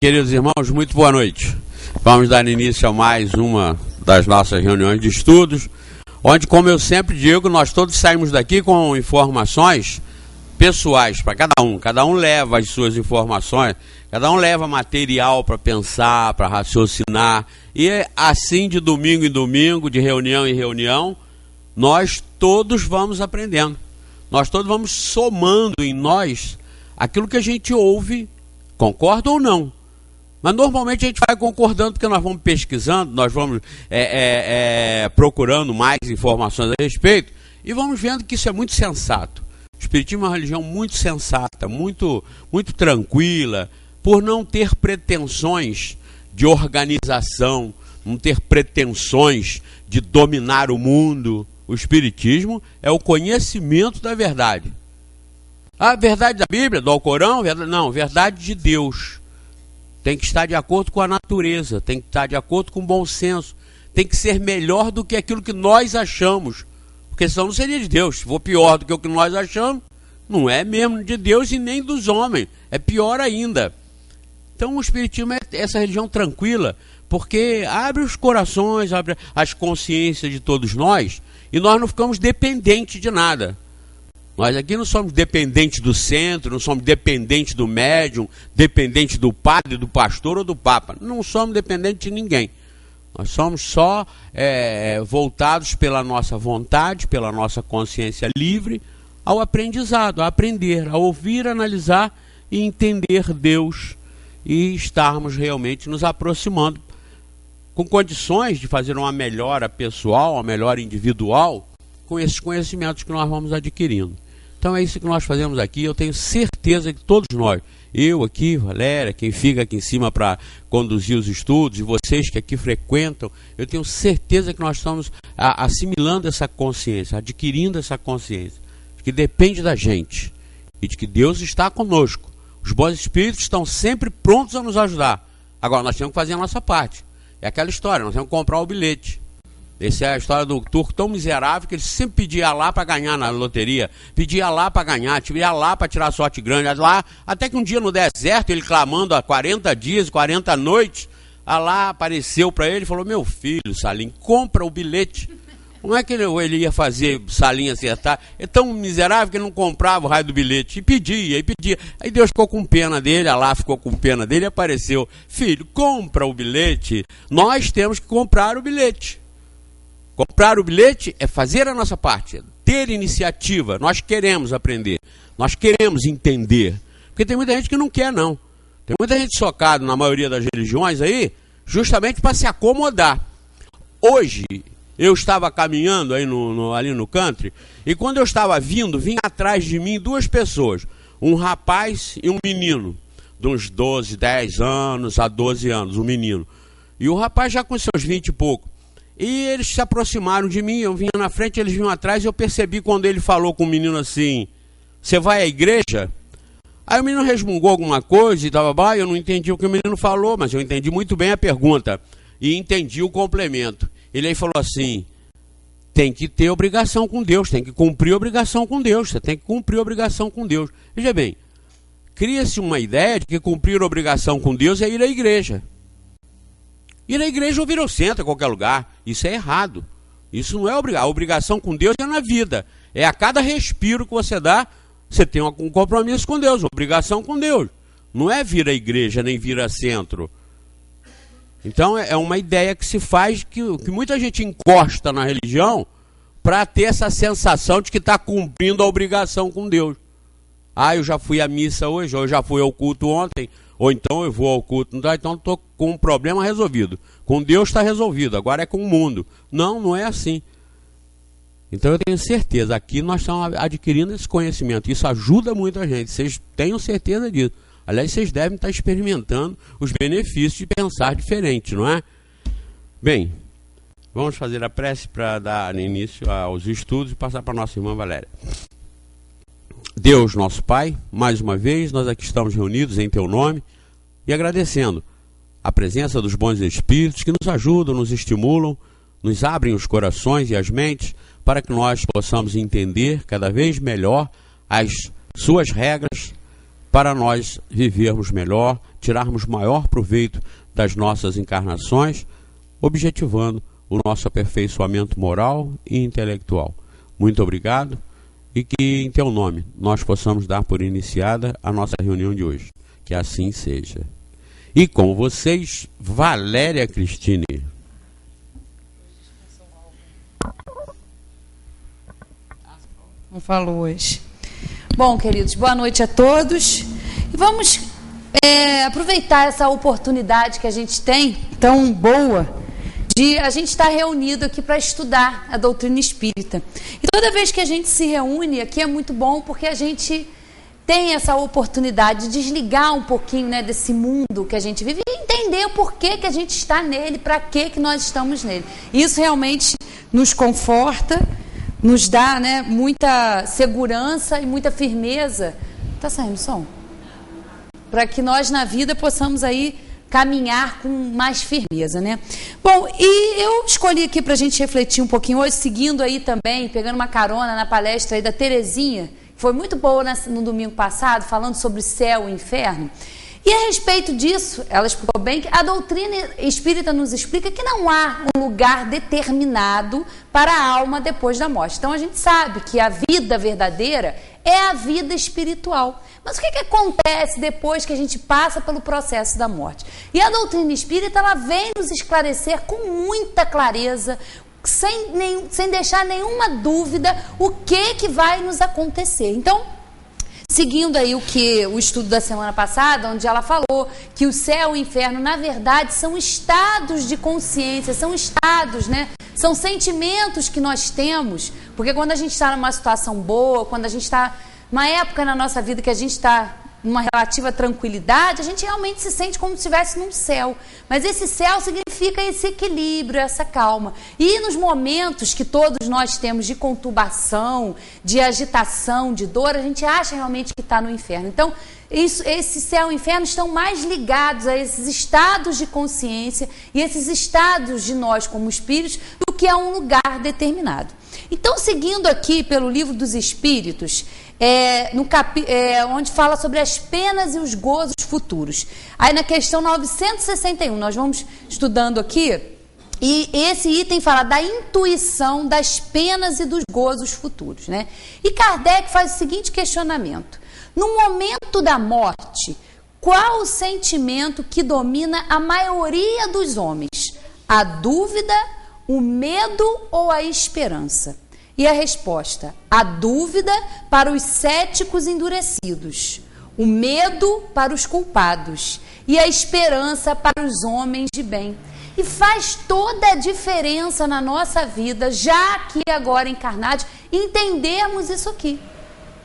Queridos irmãos, muito boa noite. Vamos dar início a mais uma das nossas reuniões de estudos, onde, como eu sempre digo, nós todos saímos daqui com informações pessoais para cada um leva as suas informações, cada um leva material para pensar, para raciocinar, e assim de domingo em domingo, de reunião em reunião, nós todos vamos aprendendo, nós todos vamos somando em nós aquilo que a gente ouve, concorda ou não. Mas normalmente a gente vai concordando porque nós vamos pesquisando, nós vamos procurando mais informações a respeito e vamos vendo que isso é muito sensato. O Espiritismo é uma religião muito sensata, muito tranquila, por não ter pretensões de organização, não ter pretensões de dominar o mundo. O Espiritismo é o conhecimento da verdade. A verdade da Bíblia, do Alcorão, verdade de Deus. Tem que estar de acordo com a natureza, tem que estar de acordo com o bom senso, tem que ser melhor do que aquilo que nós achamos, porque senão não seria de Deus. Se for pior do que o que nós achamos, não é mesmo de Deus e nem dos homens, é pior ainda. Então o Espiritismo é essa religião tranquila, porque abre os corações, abre as consciências de todos nós, e nós não ficamos dependentes de nada. Nós aqui não somos dependentes do centro, não somos dependentes do médium, dependentes do padre, do pastor ou do papa. Não somos dependentes de ninguém. Nós somos só voltados pela nossa vontade, pela nossa consciência livre, ao aprendizado, a aprender, a ouvir, analisar e entender Deus e estarmos realmente nos aproximando com condições de fazer uma melhora pessoal, uma melhora individual com esses conhecimentos que nós vamos adquirindo. Então é isso que nós fazemos aqui. Eu tenho certeza que todos nós, eu aqui, Valéria, quem fica aqui em cima para conduzir os estudos, e vocês que aqui frequentam, eu tenho certeza que nós estamos assimilando essa consciência, adquirindo essa consciência, que depende da gente e de que Deus está conosco. Os bons espíritos estão sempre prontos a nos ajudar. Agora nós temos que fazer a nossa parte. É aquela história, nós temos que comprar o bilhete. Essa é a história do turco tão miserável que ele sempre pedia lá para ganhar na loteria, pedia lá para ganhar, pedia lá para tirar sorte grande, lá, até que um dia no deserto, ele clamando há 40 dias, 40 noites, lá apareceu para ele e falou: meu filho, Salim, compra o bilhete. Como é que ele ia fazer Salim acertar? É tão miserável que ele não comprava o raio do bilhete, e pedia. Aí Deus ficou com pena dele, Allah ficou com pena dele e apareceu: filho, compra o bilhete, nós temos que comprar o bilhete. Comprar o bilhete é fazer a nossa parte, ter iniciativa. Nós queremos aprender, nós queremos entender. Porque tem muita gente que não quer, não. Tem muita gente socada na maioria das religiões aí, justamente para se acomodar. Hoje, eu estava caminhando aí ali no country, e quando eu estava vindo, vinha atrás de mim duas pessoas, um rapaz e um menino, de uns 12, 10 anos a 12 anos, um menino. E o rapaz já com seus 20 e pouco. E eles se aproximaram de mim, eu vinha na frente, eles vinham atrás, e eu percebi quando ele falou com o menino assim: você vai à igreja? Aí o menino resmungou alguma coisa e tal, eu não entendi o que o menino falou, mas eu entendi muito bem a pergunta e entendi o complemento. Ele aí falou assim: tem que ter obrigação com Deus, tem que cumprir obrigação com Deus, você tem que cumprir obrigação com Deus. Veja bem, cria-se uma ideia de que cumprir obrigação com Deus é ir à igreja. Ir à igreja ou vir ao centro, a qualquer lugar. Isso é errado. Isso não é obrigação. A obrigação com Deus é na vida. É a cada respiro que você dá, você tem um compromisso com Deus, uma obrigação com Deus. Não é vir à igreja, nem vir a centro. Então é uma ideia que se faz, que muita gente encosta na religião para ter essa sensação de que está cumprindo a obrigação com Deus. Eu já fui à missa hoje, ou eu já fui ao culto ontem, ou então eu vou ao culto, então estou com um problema resolvido. Com Deus está resolvido, agora é com o mundo. Não é assim. Então eu tenho certeza, aqui nós estamos adquirindo esse conhecimento. Isso ajuda muito a gente, vocês tenham certeza disso. Aliás, vocês devem estar experimentando os benefícios de pensar diferente, não é? Bem, vamos fazer a prece para dar início aos estudos e passar para a nossa irmã Valéria. Deus, nosso Pai, mais uma vez nós aqui estamos reunidos em Teu nome e agradecendo a presença dos bons espíritos que nos ajudam, nos estimulam, nos abrem os corações e as mentes para que nós possamos entender cada vez melhor as suas regras para nós vivermos melhor, tirarmos maior proveito das nossas encarnações, objetivando o nosso aperfeiçoamento moral e intelectual. Muito obrigado e que, em teu nome, nós possamos dar por iniciada a nossa reunião de hoje. Que assim seja. E com vocês, Valéria Cristine. Não falo hoje. Bom, queridos, boa noite a todos. E vamos aproveitar essa oportunidade que a gente tem, tão boa, de a gente estar reunido aqui para estudar a doutrina espírita. E toda vez que a gente se reúne aqui é muito bom, porque a gente tem essa oportunidade de desligar um pouquinho, né, desse mundo que a gente vive e entender o porquê que a gente está nele, para que nós estamos nele. Isso realmente nos conforta, nos dá, né, muita segurança e muita firmeza. Tá saindo som? Para que nós na vida possamos aí caminhar com mais firmeza, né? Bom, e eu escolhi aqui para a gente refletir um pouquinho hoje, seguindo aí também, pegando uma carona na palestra aí da Terezinha, que foi muito boa no domingo passado, falando sobre céu e inferno. E a respeito disso, ela explicou bem que a doutrina espírita nos explica que não há um lugar determinado para a alma depois da morte. Então a gente sabe que a vida verdadeira é a vida espiritual. Mas o que acontece depois que a gente passa pelo processo da morte? E a doutrina espírita, ela vem nos esclarecer com muita clareza, sem deixar nenhuma dúvida o que vai nos acontecer. Então, seguindo aí o estudo da semana passada, onde ela falou que o céu e o inferno, na verdade, são estados de consciência, são estados, né? São sentimentos que nós temos, porque quando a gente está numa situação boa, quando a gente está numa época na nossa vida que a gente está numa relativa tranquilidade, a gente realmente se sente como se estivesse num céu. Mas esse céu significa esse equilíbrio, essa calma. E nos momentos que todos nós temos de conturbação, de agitação, de dor, a gente acha realmente que está no inferno. Então, esse céu e inferno estão mais ligados a esses estados de consciência e esses estados de nós como espíritos do que a um lugar determinado. Então, seguindo aqui pelo Livro dos Espíritos, onde fala sobre as penas e os gozos futuros. Aí na questão 961, nós vamos estudando aqui, e esse item fala da intuição das penas e dos gozos futuros, né? E Kardec faz o seguinte questionamento: no momento da morte, qual o sentimento que domina a maioria dos homens? A dúvida, o medo ou a esperança? E a resposta: a dúvida para os céticos endurecidos, o medo para os culpados e a esperança para os homens de bem. E faz toda a diferença na nossa vida, já aqui agora encarnados, entendermos isso aqui.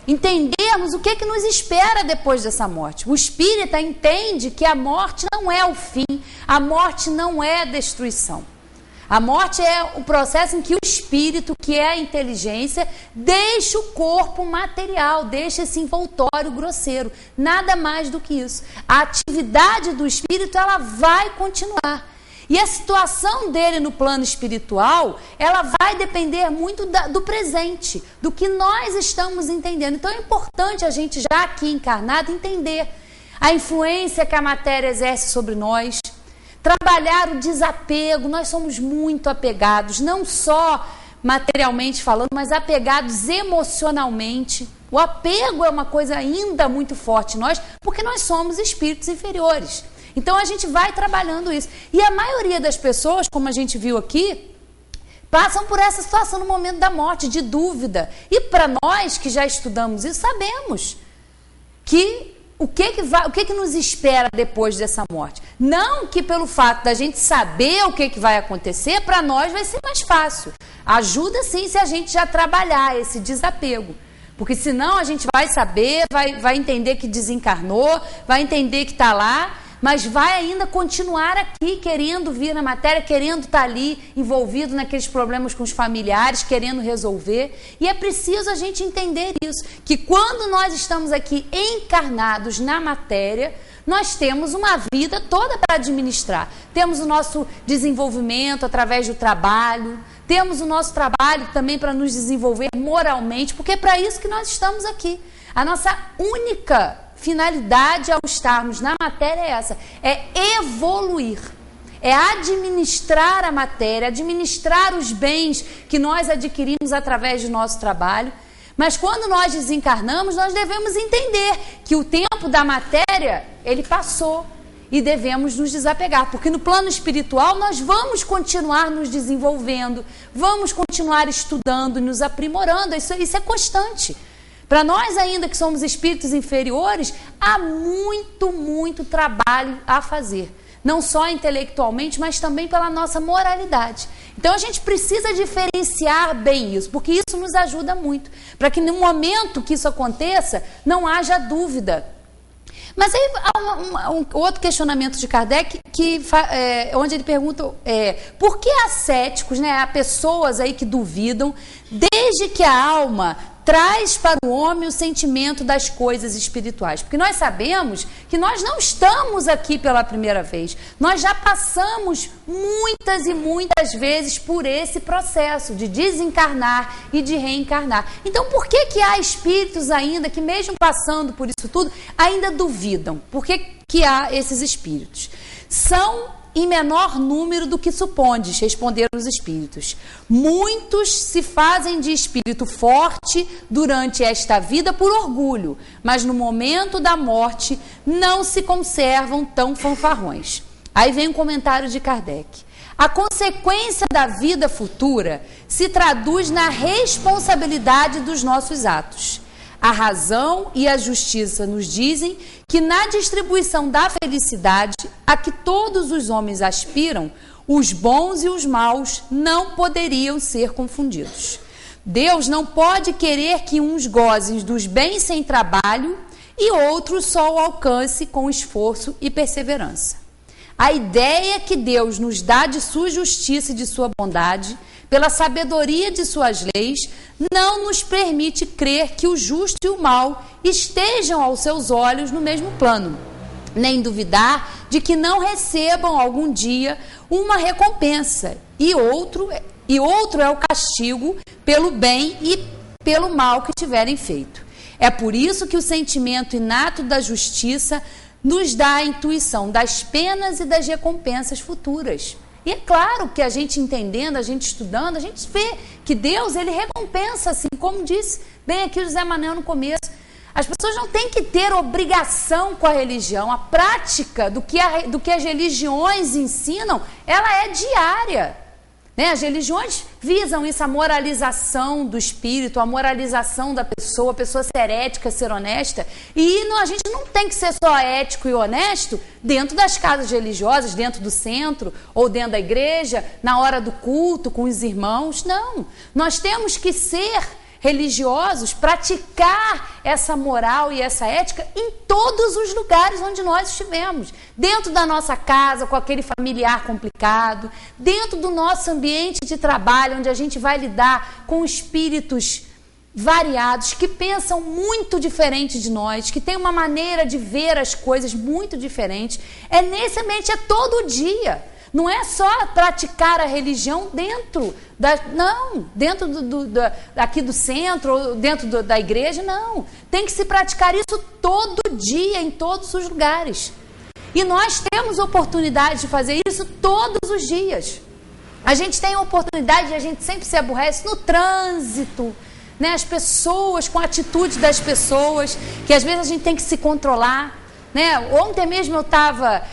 Entendermos o que nos espera depois dessa morte. O espírita entende que a morte não é o fim, a morte não é a destruição. A morte é o processo em que o espírito, que é a inteligência, deixa o corpo material, deixa esse envoltório grosseiro. Nada mais do que isso. A atividade do espírito, ela vai continuar. E a situação dele no plano espiritual, ela vai depender muito do presente, do que nós estamos entendendo. Então é importante a gente, já aqui encarnado, entender a influência que a matéria exerce sobre nós. Trabalhar o desapego. Nós somos muito apegados, não só materialmente falando, mas apegados emocionalmente. O apego é uma coisa ainda muito forte em nós, porque nós somos espíritos inferiores. Então a gente vai trabalhando isso. E a maioria das pessoas, como a gente viu aqui, passam por essa situação no momento da morte, de dúvida. E para nós que já estudamos isso, sabemos que o que nos espera depois dessa morte. Não que pelo fato da gente saber o que vai acontecer, para nós vai ser mais fácil. Ajuda sim se a gente já trabalhar esse desapego. Porque senão a gente vai saber, vai entender que desencarnou, vai entender que está lá, mas vai ainda continuar aqui, querendo vir na matéria, querendo estar ali envolvido naqueles problemas com os familiares, querendo resolver. E é preciso a gente entender isso, que quando nós estamos aqui encarnados na matéria, nós temos uma vida toda para administrar. Temos o nosso desenvolvimento através do trabalho, temos o nosso trabalho também para nos desenvolver moralmente, porque é para isso que nós estamos aqui. A nossa única finalidade ao estarmos na matéria é essa, é evoluir. É administrar a matéria, administrar os bens que nós adquirimos através do nosso trabalho. Mas quando nós desencarnamos, nós devemos entender que o tempo da matéria, ele passou e devemos nos desapegar. Porque no plano espiritual nós vamos continuar nos desenvolvendo, vamos continuar estudando, nos aprimorando, isso é constante. Para nós ainda que somos espíritos inferiores, há muito trabalho a fazer. Não só intelectualmente, mas também pela nossa moralidade. Então a gente precisa diferenciar bem isso, porque isso nos ajuda muito, para que no momento que isso aconteça, não haja dúvida. Mas aí há um outro questionamento de Kardec, onde ele pergunta por que há céticos, né, há pessoas aí que duvidam, desde que a alma traz para o homem o sentimento das coisas espirituais. Porque nós sabemos que nós não estamos aqui pela primeira vez. Nós já passamos muitas e muitas vezes por esse processo de desencarnar e de reencarnar. Então, por que há espíritos ainda que, mesmo passando por isso tudo, ainda duvidam? Por que há esses espíritos? São em menor número do que supondes, responderam os espíritos. Muitos se fazem de espírito forte durante esta vida por orgulho, mas no momento da morte não se conservam tão fanfarrões. Aí vem um comentário de Kardec. A consequência da vida futura se traduz na responsabilidade dos nossos atos. A razão e a justiça nos dizem que na distribuição da felicidade a que todos os homens aspiram, os bons e os maus não poderiam ser confundidos. Deus não pode querer que uns gozem dos bens sem trabalho e outros só o alcance com esforço e perseverança. A ideia que Deus nos dá de sua justiça e de sua bondade, pela sabedoria de suas leis, não nos permite crer que o justo e o mal estejam aos seus olhos no mesmo plano, nem duvidar de que não recebam algum dia uma recompensa, e outro é o castigo pelo bem e pelo mal que tiverem feito. É por isso que o sentimento inato da justiça nos dá a intuição das penas e das recompensas futuras. E é claro que a gente entendendo, a gente estudando, a gente vê que Deus, ele recompensa, assim, como disse bem aqui o José Manuel no começo. As pessoas não têm que ter obrigação com a religião. A prática do que as religiões ensinam, ela é diária. Né? As religiões visam isso, a moralização do espírito, a moralização da pessoa, a pessoa ser ética, ser honesta. E a gente não tem que ser só ético e honesto dentro das casas religiosas, dentro do centro ou dentro da igreja, na hora do culto, com os irmãos. Não, nós temos que ser religiosos, praticar essa moral e essa ética em todos os lugares onde nós estivemos. Dentro da nossa casa, com aquele familiar complicado, dentro do nosso ambiente de trabalho, onde a gente vai lidar com espíritos variados, que pensam muito diferente de nós, que têm uma maneira de ver as coisas muito diferente. É nesse ambiente, é todo dia. Não é só praticar a religião dentro aqui do centro, ou dentro da igreja, não. Tem que se praticar isso todo dia, em todos os lugares. E nós temos oportunidade de fazer isso todos os dias. A gente tem a oportunidade, a gente sempre se aborrece no trânsito, né? As pessoas, com a atitude das pessoas, que às vezes a gente tem que se controlar, né? Ontem mesmo eu estava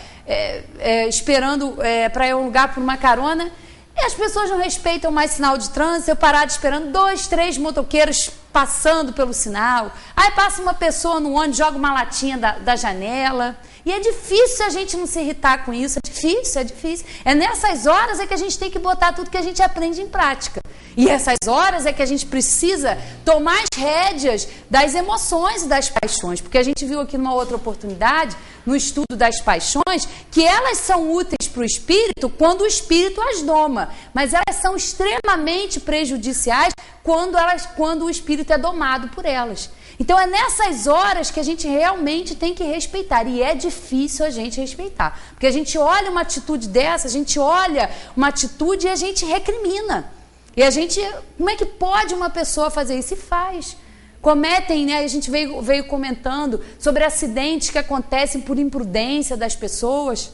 esperando para ir a um lugar por uma carona, e as pessoas não respeitam mais sinal de trânsito. Eu parado esperando 2, 3 motoqueiros passando pelo sinal, aí passa uma pessoa no ônibus, joga uma latinha da janela, e é difícil a gente não se irritar com isso, é difícil. É nessas horas que a gente tem que botar tudo que a gente aprende em prática. E essas horas é que a gente precisa tomar as rédeas das emoções e das paixões, porque a gente viu aqui numa outra oportunidade, no estudo das paixões, que elas são úteis para o espírito quando o espírito as doma, mas elas são extremamente prejudiciais quando o espírito é domado por elas. Então é nessas horas que a gente realmente tem que respeitar, e é difícil a gente respeitar, porque a gente olha uma atitude dessa, a gente olha uma atitude e a gente recrimina. E a gente, como é que pode uma pessoa fazer isso? E faz. cometem, né? A gente veio comentando sobre acidentes que acontecem por imprudência das pessoas.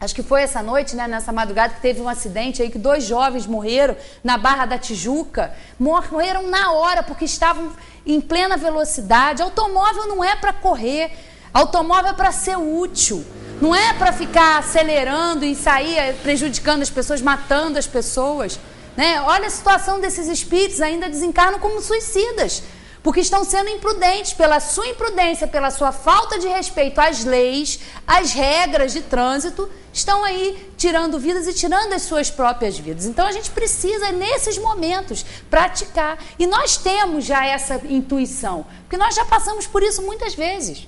Acho que foi essa noite, né, nessa madrugada, que teve um acidente aí que 2 jovens morreram na Barra da Tijuca. Morreram na hora porque estavam em plena velocidade. Automóvel não é para correr, automóvel é para ser útil. Não é para ficar acelerando e sair prejudicando as pessoas, matando as pessoas. Né? Olha a situação desses espíritos, ainda desencarnam como suicidas. Porque estão sendo imprudentes, pela sua imprudência, pela sua falta de respeito às leis, às regras de trânsito, estão aí tirando vidas e tirando as suas próprias vidas. Então a gente precisa, nesses momentos, praticar. E nós temos já essa intuição, porque nós já passamos por isso muitas vezes.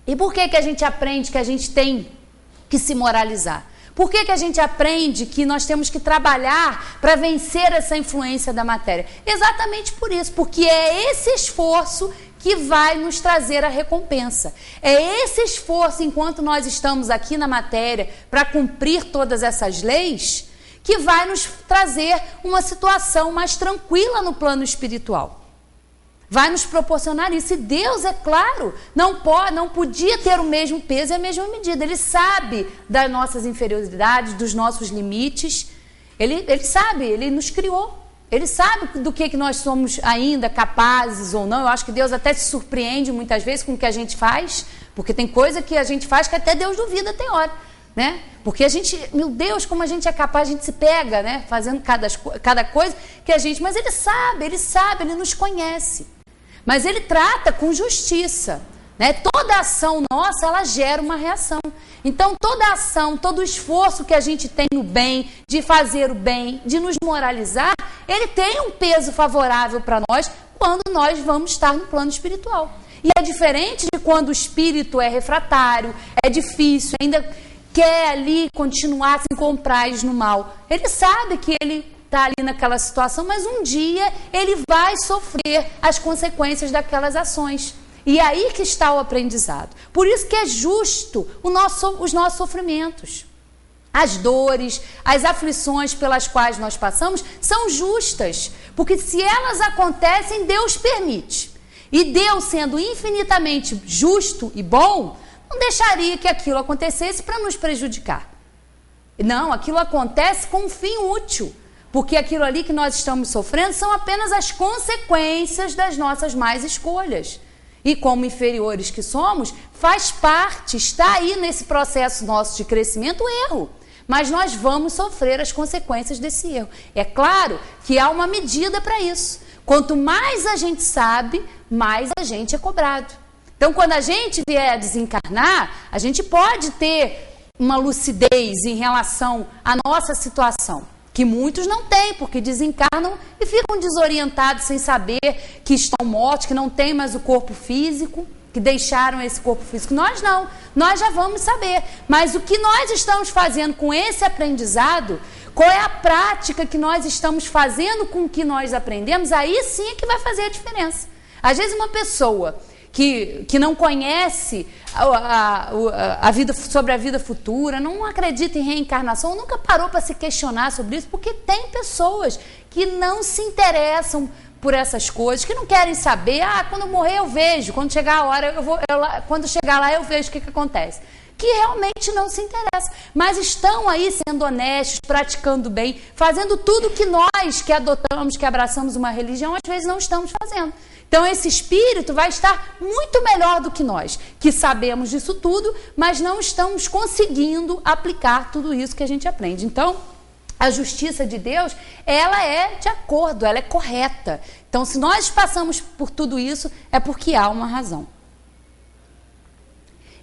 E por que a gente aprende que a gente tem que se moralizar? Por que a gente aprende que nós temos que trabalhar para vencer essa influência da matéria? Exatamente por isso, porque é esse esforço que vai nos trazer a recompensa. É esse esforço, enquanto nós estamos aqui na matéria, para cumprir todas essas leis, que vai nos trazer uma situação mais tranquila no plano espiritual. Vai nos proporcionar isso. E Deus, é claro, não podia ter o mesmo peso e a mesma medida. Ele sabe das nossas inferioridades, dos nossos limites. Ele sabe, ele nos criou. Ele sabe do que nós somos ainda capazes ou não. Eu acho que Deus até se surpreende muitas vezes com o que a gente faz, porque tem coisa que a gente faz que até Deus duvida, tem hora. Né? Porque a gente, meu Deus, como a gente é capaz, a gente se pega, né? Fazendo cada coisa que a gente... Mas ele sabe, ele nos conhece. Mas ele trata com justiça, né? Toda ação nossa, ela gera uma reação. Então, toda ação, todo esforço que a gente tem no bem, de fazer o bem, de nos moralizar, ele tem um peso favorável para nós quando nós vamos estar no plano espiritual. E é diferente de quando o espírito é refratário, é difícil, ainda quer ali continuar se compraz no mal. Ele sabe que ele está ali naquela situação, mas um dia ele vai sofrer as consequências daquelas ações. E é aí que está o aprendizado. Por isso que é justo os nossos sofrimentos. As dores, as aflições pelas quais nós passamos são justas. Porque se elas acontecem, Deus permite. E Deus, sendo infinitamente justo e bom, não deixaria que aquilo acontecesse para nos prejudicar. Não, aquilo acontece com um fim útil. Porque aquilo ali que nós estamos sofrendo são apenas as consequências das nossas más escolhas. E como inferiores que somos, faz parte, está aí nesse processo nosso de crescimento o erro. Mas nós vamos sofrer as consequências desse erro. É claro que há uma medida para isso. Quanto mais a gente sabe, mais a gente é cobrado. Então, quando a gente vier a desencarnar, a gente pode ter uma lucidez em relação à nossa situação. Que muitos não têm, porque desencarnam e ficam desorientados sem saber que estão mortos, que não têm mais o corpo físico, que deixaram esse corpo físico. Nós não, nós já vamos saber. Mas o que nós estamos fazendo com esse aprendizado, qual é a prática que nós estamos fazendo com o que nós aprendemos, aí sim é que vai fazer a diferença. Às vezes uma pessoa que não conhece a vida, sobre a vida futura, não acredita em reencarnação, nunca parou para se questionar sobre isso, porque tem pessoas que não se interessam por essas coisas, que não querem saber, quando eu morrer eu vejo, quando chegar a hora, quando chegar lá eu vejo o que acontece. Que realmente não se interessa, mas estão aí sendo honestos, praticando bem, fazendo tudo que nós que adotamos, que abraçamos uma religião, às vezes não estamos fazendo. Então esse espírito vai estar muito melhor do que nós, que sabemos disso tudo, mas não estamos conseguindo aplicar tudo isso que a gente aprende. Então, a justiça de Deus, ela é de acordo, ela é correta. Então, se nós passamos por tudo isso, é porque há uma razão.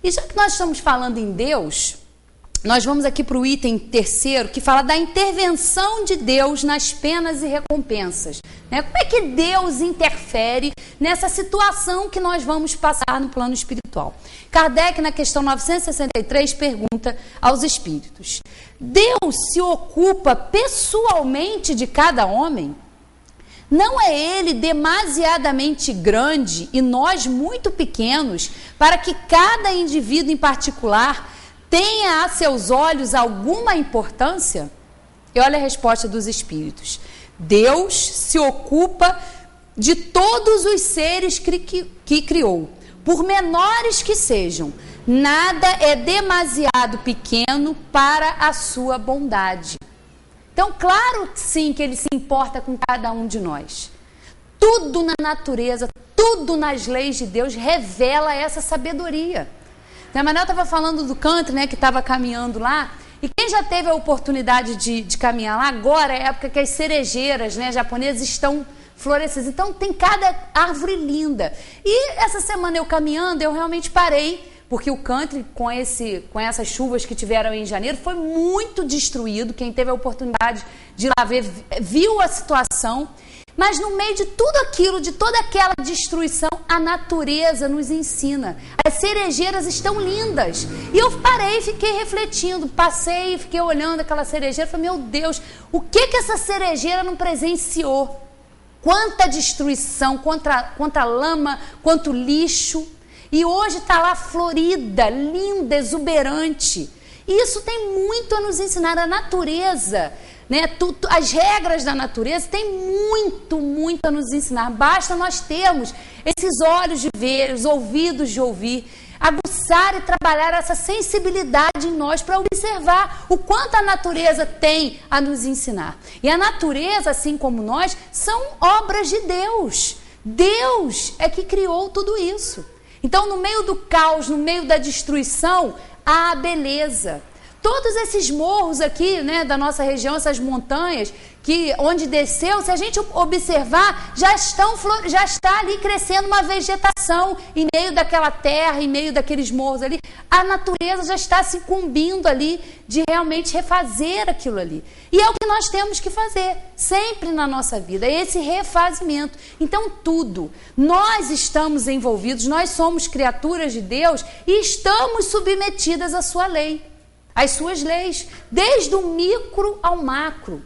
E já que nós estamos falando em Deus, nós vamos aqui para o item 3º, que fala da intervenção de Deus nas penas e recompensas. Né? Como é que Deus interfere nessa situação que nós vamos passar no plano espiritual? Kardec, na questão 963, pergunta aos espíritos: Deus se ocupa pessoalmente de cada homem? Não é ele demasiadamente grande e nós muito pequenos para que cada indivíduo em particular tenha a seus olhos alguma importância? E olha a resposta dos espíritos: Deus se ocupa de todos os seres que criou, por menores que sejam, nada é demasiado pequeno para a sua bondade. Então, claro sim que ele se importa com cada um de nós. Tudo na natureza, tudo nas leis de Deus revela essa sabedoria. A Manel estava falando do country, né, que estava caminhando lá. E quem já teve a oportunidade de caminhar lá, agora é a época que as cerejeiras, né, japonesas estão florescidas. Então tem cada árvore linda. E essa semana eu caminhando, eu realmente parei, porque o country, com essas chuvas que tiveram em janeiro, foi muito destruído. Quem teve a oportunidade de ir lá ver, viu a situação. Mas no meio de tudo aquilo, de toda aquela destruição, a natureza nos ensina. As cerejeiras estão lindas. E eu parei, fiquei refletindo, passei, fiquei olhando aquela cerejeira, falei, meu Deus, o que essa cerejeira não presenciou? Quanta destruição, quanta lama, quanto lixo. E hoje está lá florida, linda, exuberante. E isso tem muito a nos ensinar. A natureza, né? As regras da natureza têm muito a nos ensinar. Basta nós termos esses olhos de ver, os ouvidos de ouvir, aguçar e trabalhar essa sensibilidade em nós para observar o quanto a natureza tem a nos ensinar. E a natureza, assim como nós, são obras de Deus. Deus é que criou tudo isso. Então, no meio do caos, no meio da destruição, há a beleza. Todos esses morros aqui, né, da nossa região, essas montanhas, onde desceu, se a gente observar, já está ali crescendo uma vegetação em meio daquela terra, em meio daqueles morros ali. A natureza já está se incumbindo ali de realmente refazer aquilo ali. E é o que nós temos que fazer, sempre na nossa vida, esse refazimento. Então, tudo, nós estamos envolvidos, nós somos criaturas de Deus e estamos submetidas à sua lei. As suas leis, desde o micro ao macro.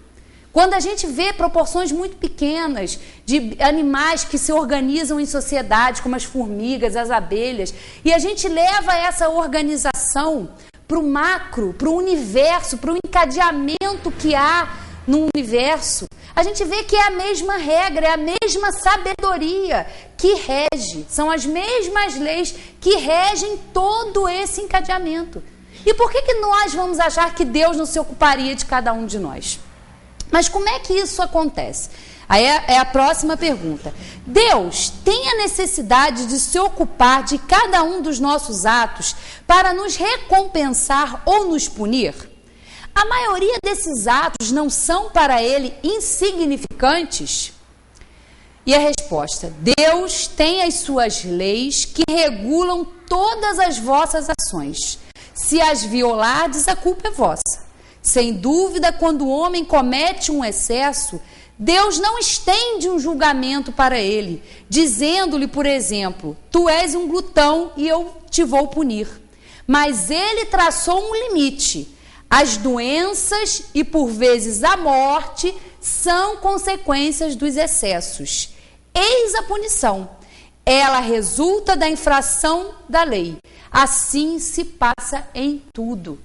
Quando a gente vê proporções muito pequenas de animais que se organizam em sociedade, como as formigas, as abelhas, e a gente leva essa organização para o macro, para o universo, para o encadeamento que há no universo, a gente vê que é a mesma regra, é a mesma sabedoria que rege, são as mesmas leis que regem todo esse encadeamento. E por que nós vamos achar que Deus não se ocuparia de cada um de nós? Mas como é que isso acontece? Aí é a próxima pergunta. Deus tem a necessidade de se ocupar de cada um dos nossos atos para nos recompensar ou nos punir? A maioria desses atos não são para Ele insignificantes? E a resposta: Deus tem as suas leis que regulam todas as vossas ações. Se as violardes, a culpa é vossa. Sem dúvida, quando o homem comete um excesso, Deus não estende um julgamento para ele, dizendo-lhe, por exemplo, tu és um glutão e eu te vou punir. Mas ele traçou um limite. As doenças e, por vezes, a morte são consequências dos excessos. Eis a punição. Ela resulta da infração da lei. Assim se passa em tudo.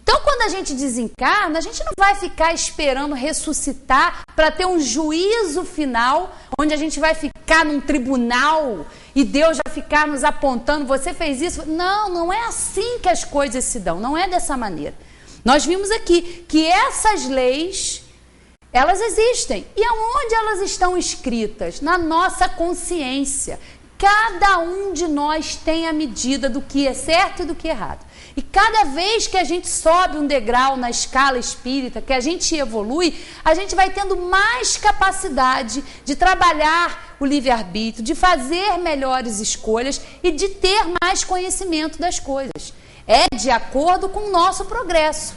Então, quando a gente desencarna, a gente não vai ficar esperando ressuscitar para ter um juízo final, onde a gente vai ficar num tribunal e Deus vai ficar nos apontando, você fez isso. Não, não é assim que as coisas se dão, não é dessa maneira. Nós vimos aqui que essas leis, elas existem. E aonde elas estão escritas? Na nossa consciência. Cada um de nós tem a medida do que é certo e do que é errado. E cada vez que a gente sobe um degrau na escala espírita, que a gente evolui, a gente vai tendo mais capacidade de trabalhar o livre-arbítrio, de fazer melhores escolhas e de ter mais conhecimento das coisas. É de acordo com o nosso progresso.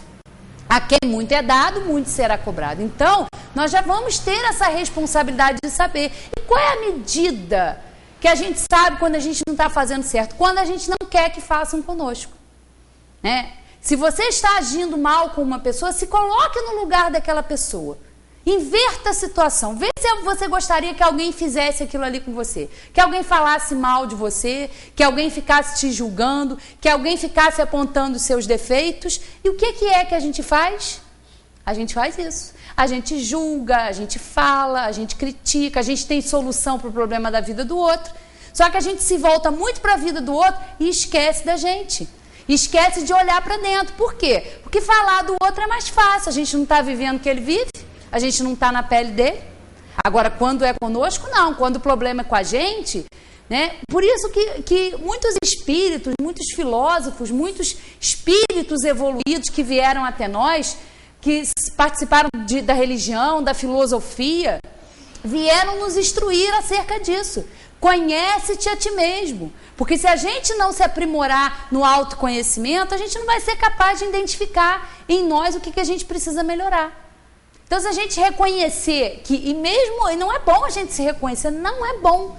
A quem muito é dado, muito será cobrado. Então, nós já vamos ter essa responsabilidade de saber. E qual é a medida que a gente sabe quando a gente não está fazendo certo? Quando a gente não quer que façam conosco. Né? Se você está agindo mal com uma pessoa, se coloque no lugar daquela pessoa. Inverta a situação. Vê se você gostaria que alguém fizesse aquilo ali com você. Que alguém falasse mal de você, que alguém ficasse te julgando, que alguém ficasse apontando os seus defeitos. E o que é que a gente faz? A gente faz isso. a gente julga, a gente fala, a gente critica, a gente tem solução para o problema da vida do outro. Só que a gente se volta muito para a vida do outro e esquece da gente. Esquece de olhar para dentro. Por quê? Porque falar do outro é mais fácil. A gente não está vivendo o que ele vive, a gente não está na pele dele. Agora, quando é conosco, não. Quando o problema é com a gente, né? Por isso que muitos espíritos, muitos filósofos, muitos espíritos evoluídos que vieram até nós, que participaram da religião, da filosofia, vieram nos instruir acerca disso. Conhece-te a ti mesmo. Porque se a gente não se aprimorar no autoconhecimento, a gente não vai ser capaz de identificar em nós o que a gente precisa melhorar. Então, se a gente reconhecer que, e não é bom a gente se reconhecer, não é bom.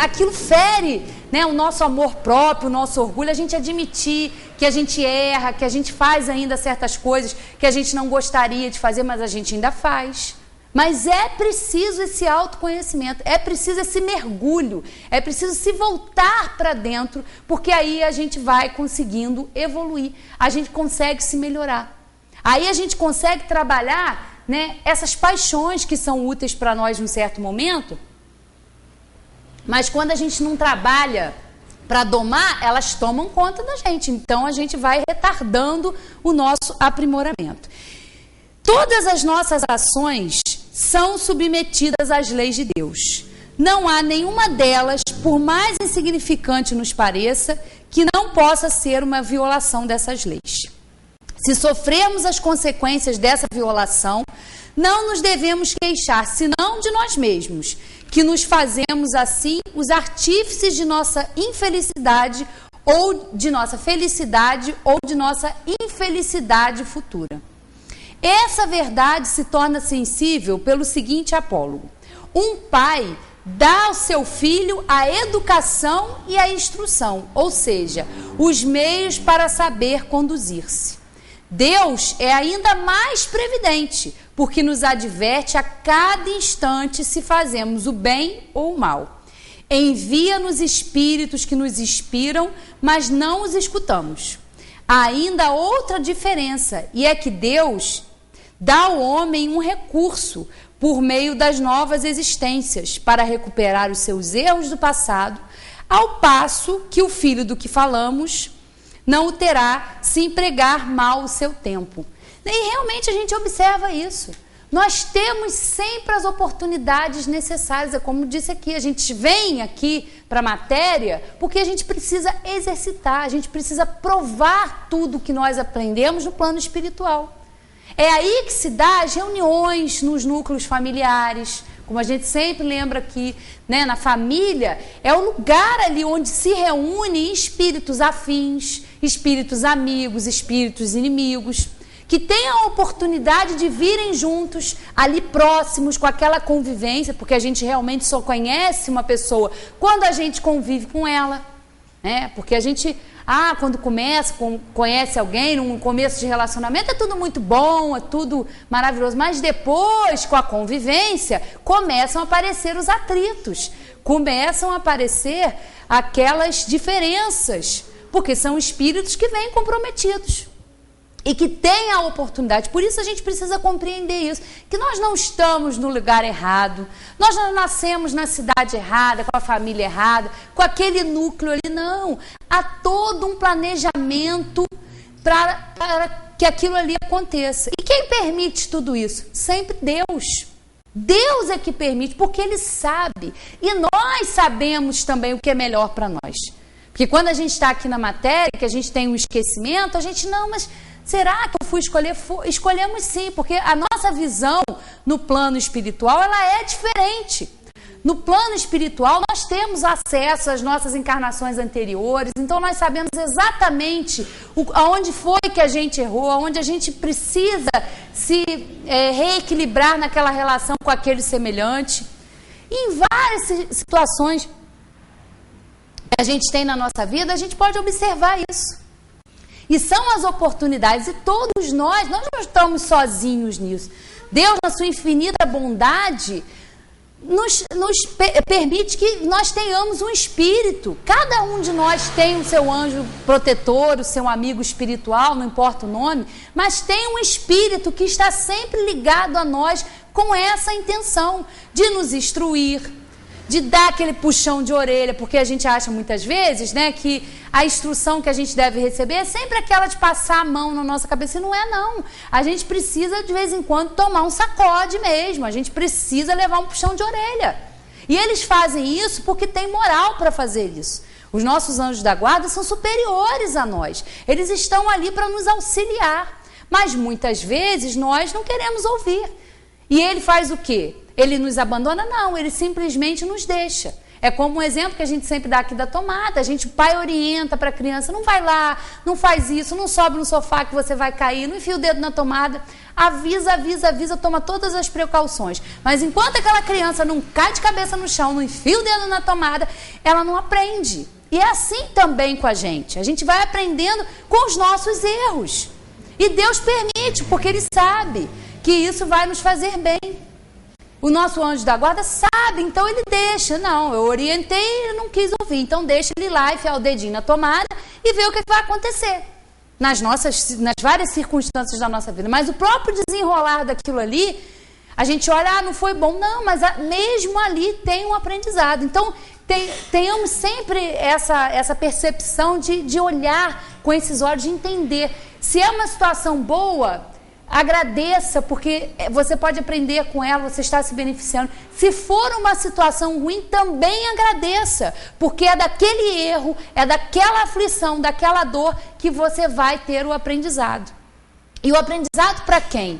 Aquilo fere, né, o nosso amor próprio, o nosso orgulho, a gente admitir que a gente erra, que a gente faz ainda certas coisas que a gente não gostaria de fazer, mas a gente ainda faz. Mas é preciso esse autoconhecimento, é preciso esse mergulho, é preciso se voltar para dentro, porque aí a gente vai conseguindo evoluir, a gente consegue se melhorar. Aí a gente consegue trabalhar, né, essas paixões que são úteis para nós num certo momento, mas quando a gente não trabalha para domar, elas tomam conta da gente. Então a gente vai retardando o nosso aprimoramento. Todas as nossas ações são submetidas às leis de Deus. Não há nenhuma delas, por mais insignificante nos pareça, que não possa ser uma violação dessas leis. Se sofrermos as consequências dessa violação, não nos devemos queixar, senão de nós mesmos, que nos fazemos assim os artífices de nossa infelicidade, ou de nossa felicidade, ou de nossa infelicidade futura. Essa verdade se torna sensível pelo seguinte apólogo: um pai dá ao seu filho a educação e a instrução, ou seja, os meios para saber conduzir-se. Deus é ainda mais previdente, porque nos adverte a cada instante se fazemos o bem ou o mal. Envia-nos espíritos que nos inspiram, mas não os escutamos. Há ainda outra diferença, e é que Deus dá ao homem um recurso por meio das novas existências para recuperar os seus erros do passado, ao passo que o filho do que falamos não o terá se empregar mal o seu tempo. E realmente a gente observa isso. Nós temos sempre as oportunidades necessárias. É como disse aqui, a gente vem aqui para a matéria porque a gente precisa exercitar, a gente precisa provar tudo que nós aprendemos no plano espiritual. É aí que se dá as reuniões nos núcleos familiares, como a gente sempre lembra aqui, né? Na família é o lugar ali onde se reúnem espíritos afins, espíritos amigos, espíritos inimigos, que têm a oportunidade de virem juntos, ali próximos, com aquela convivência, porque a gente realmente só conhece uma pessoa quando a gente convive com ela, né? Porque a gente... quando conhece alguém, num começo de relacionamento, é tudo muito bom, é tudo maravilhoso. Mas depois, com a convivência, começam a aparecer os atritos, começam a aparecer aquelas diferenças, porque são espíritos que vêm comprometidos e que têm a oportunidade. Por isso a gente precisa compreender isso, que nós não estamos no lugar errado, nós não nascemos na cidade errada, com a família errada, com aquele núcleo ali, não. Há todo um planejamento para que aquilo ali aconteça. E quem permite tudo isso? Sempre Deus. Deus é que permite, porque Ele sabe. E nós sabemos também o que é melhor para nós. Porque quando a gente está aqui na matéria, que a gente tem um esquecimento, a gente não, mas... será que eu fui escolher? Escolhemos sim, porque a nossa visão no plano espiritual, ela é diferente. No plano espiritual, nós temos acesso às nossas encarnações anteriores, então nós sabemos exatamente aonde foi que a gente errou, aonde a gente precisa se reequilibrar naquela relação com aquele semelhante. E em várias situações que a gente tem na nossa vida, a gente pode observar isso. E são as oportunidades, e todos nós não estamos sozinhos nisso. Deus, na sua infinita bondade, permite que nós tenhamos um espírito. Cada um de nós tem o seu anjo protetor, o seu amigo espiritual, não importa o nome, mas tem um espírito que está sempre ligado a nós com essa intenção de nos instruir, de dar aquele puxão de orelha, porque a gente acha muitas vezes, né, que a instrução que a gente deve receber é sempre aquela de passar a mão na nossa cabeça, e não é não. A gente precisa de vez em quando tomar um sacode mesmo, a gente precisa levar um puxão de orelha. E eles fazem isso porque tem moral para fazer isso. Os nossos anjos da guarda são superiores a nós, eles estão ali para nos auxiliar, mas muitas vezes nós não queremos ouvir. E ele faz o quê? Ele nos abandona? Não, ele simplesmente nos deixa. É como um exemplo que a gente sempre dá aqui da tomada. O pai orienta para a criança, não vai lá, não faz isso, não sobe no sofá que você vai cair, não enfia o dedo na tomada. Avisa, toma todas as precauções. Mas enquanto aquela criança não cai de cabeça no chão, não enfia o dedo na tomada, ela não aprende. E é assim também com a gente. A gente vai aprendendo com os nossos erros. E Deus permite, porque Ele sabe que isso vai nos fazer bem. O nosso anjo da guarda sabe, então ele deixa. Não, eu orientei e ele não quis ouvir. Então deixa ele lá, enfiar o dedinho na tomada e ver o que vai acontecer. Nas várias circunstâncias da nossa vida. Mas o próprio desenrolar daquilo ali, a gente olha, não foi bom. Não, mas mesmo ali tem um aprendizado. Então tenhamos sempre essa percepção de olhar com esses olhos, de entender. Se é uma situação boa, agradeça, porque você pode aprender com ela, você está se beneficiando. Se for uma situação ruim, também agradeça, porque é daquele erro, é daquela aflição, daquela dor que você vai ter o aprendizado. E o aprendizado para quem?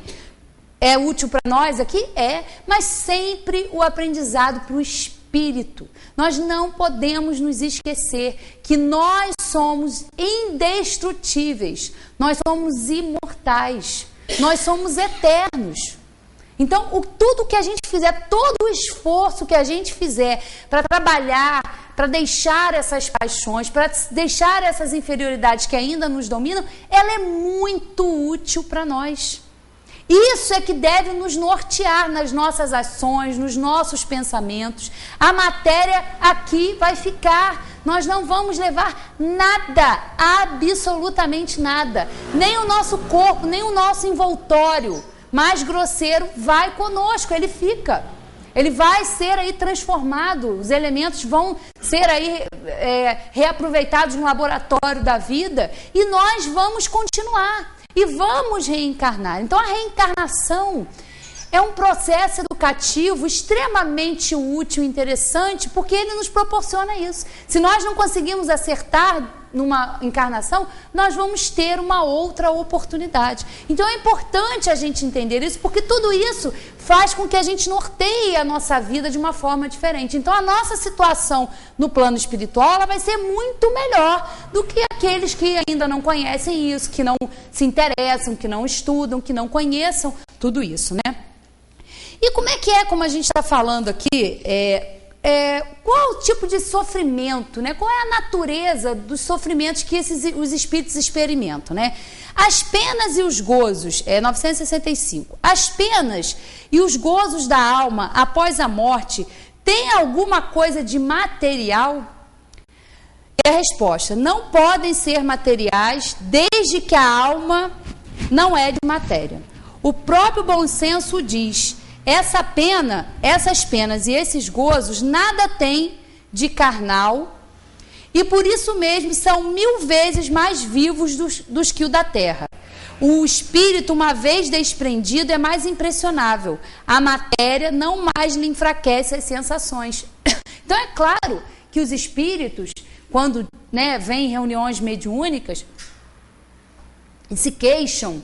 É útil para nós aqui? É, mas sempre o aprendizado para o espírito. Nós não podemos nos esquecer que nós somos indestrutíveis, nós somos imortais. Nós somos eternos. Então, tudo que a gente fizer, todo o esforço que a gente fizer para trabalhar, para deixar essas paixões, para deixar essas inferioridades que ainda nos dominam, ela é muito útil para nós. Isso é que deve nos nortear nas nossas ações, nos nossos pensamentos. A matéria aqui vai ficar. Nós não vamos levar nada, absolutamente nada. Nem o nosso corpo, nem o nosso envoltório mais grosseiro vai conosco, ele fica. Ele vai ser aí transformado, os elementos vão ser aí reaproveitados no laboratório da vida e nós vamos continuar e vamos reencarnar. Então a reencarnação é um processo educativo extremamente útil e interessante, porque ele nos proporciona isso. Se nós não conseguimos acertar numa encarnação, nós vamos ter uma outra oportunidade. Então é importante a gente entender isso, porque tudo isso faz com que a gente norteie a nossa vida de uma forma diferente. Então a nossa situação no plano espiritual, ela vai ser muito melhor do que aqueles que ainda não conhecem isso, que não se interessam, que não estudam, que não conheçam tudo isso, né? E como é que como a gente está falando aqui, qual o tipo de sofrimento, né? Qual é a natureza dos sofrimentos que os espíritos experimentam, né? As penas e os gozos, 965, as penas e os gozos da alma após a morte têm alguma coisa de material? E a resposta, não podem ser materiais desde que a alma não é de matéria. O próprio bom senso diz: essas penas e esses gozos nada têm de carnal e por isso mesmo são 1000 vezes mais vivos dos que o da terra. O espírito, uma vez desprendido, é mais impressionável. A matéria não mais lhe enfraquece as sensações. Então é claro que os espíritos, quando vêm em reuniões mediúnicas e se queixam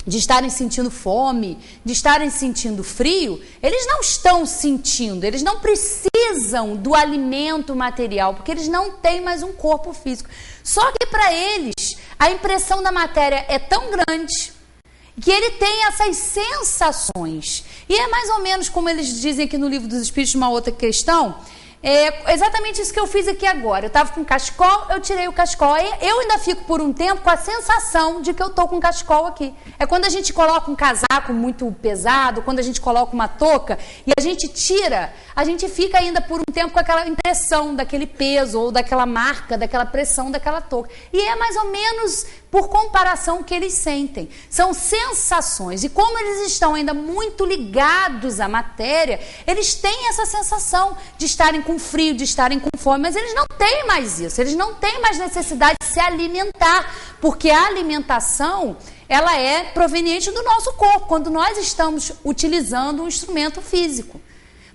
de estarem sentindo fome, de estarem sentindo frio, eles não estão sentindo, eles não precisam do alimento material, porque eles não têm mais um corpo físico. Só que para eles, a impressão da matéria é tão grande que ele tem essas sensações. E é mais ou menos como eles dizem aqui no Livro dos Espíritos, uma outra questão, É exatamente isso que eu fiz aqui agora. Eu estava com cachecol, eu tirei o cachecol. Eu ainda fico por um tempo com a sensação de que eu estou com cachecol aqui. É quando a gente coloca um casaco muito pesado, quando a gente coloca uma touca e a gente tira, a gente fica ainda por um tempo com aquela impressão daquele peso ou daquela marca, daquela pressão daquela touca. E é mais ou menos por comparação o que eles sentem. São sensações. E como eles estão ainda muito ligados à matéria, eles têm essa sensação de estarem com frio, de estarem com fome, mas eles não têm mais isso. Eles não têm mais necessidade de se alimentar, porque a alimentação, ela é proveniente do nosso corpo, quando nós estamos utilizando um instrumento físico.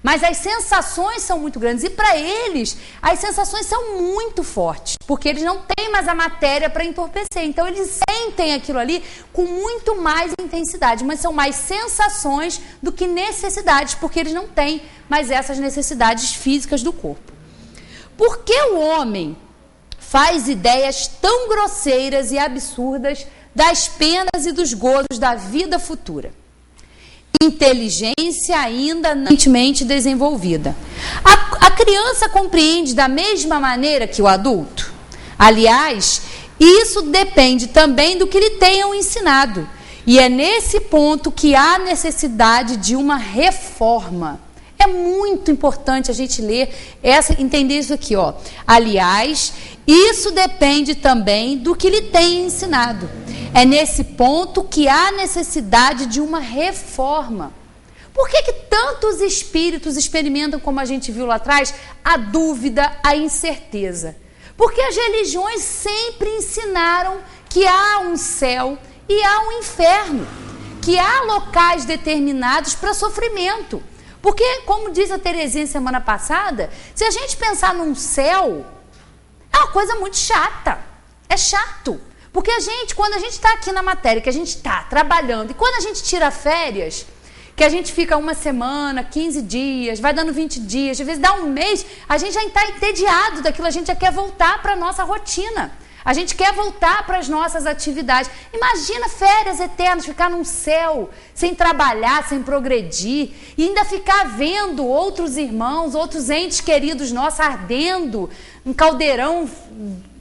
Mas as sensações são muito grandes e para eles as sensações são muito fortes, porque eles não têm mais a matéria para entorpecer. Então eles sentem aquilo ali com muito mais intensidade, mas são mais sensações do que necessidades, porque eles não têm mais essas necessidades físicas do corpo. Por que o homem faz ideias tão grosseiras e absurdas das penas e dos gozos da vida futura? Inteligência ainda não desenvolvida. A criança compreende da mesma maneira que o adulto? Aliás, isso depende também do que lhe tenham ensinado. E é nesse ponto que há necessidade de uma reforma. É muito importante a gente entender isso aqui, ó. Aliás, isso depende também do que lhe tenham ensinado. É nesse ponto que há necessidade de uma reforma. Por que tantos espíritos experimentam, como a gente viu lá atrás, a dúvida, a incerteza? Porque as religiões sempre ensinaram que há um céu e há um inferno, que há locais determinados para sofrimento. Porque, como diz a Terezinha semana passada, se a gente pensar num céu, é uma coisa muito chata, é chato. Porque quando a gente está aqui na matéria, que a gente está trabalhando, e quando a gente tira férias, que a gente fica uma semana, 15 dias, vai dando 20 dias, às vezes dá um mês, a gente já está entediado daquilo, a gente já quer voltar para a nossa rotina. A gente quer voltar para as nossas atividades. Imagina férias eternas, ficar num céu, sem trabalhar, sem progredir, e ainda ficar vendo outros irmãos, outros entes queridos nossos ardendo, um caldeirão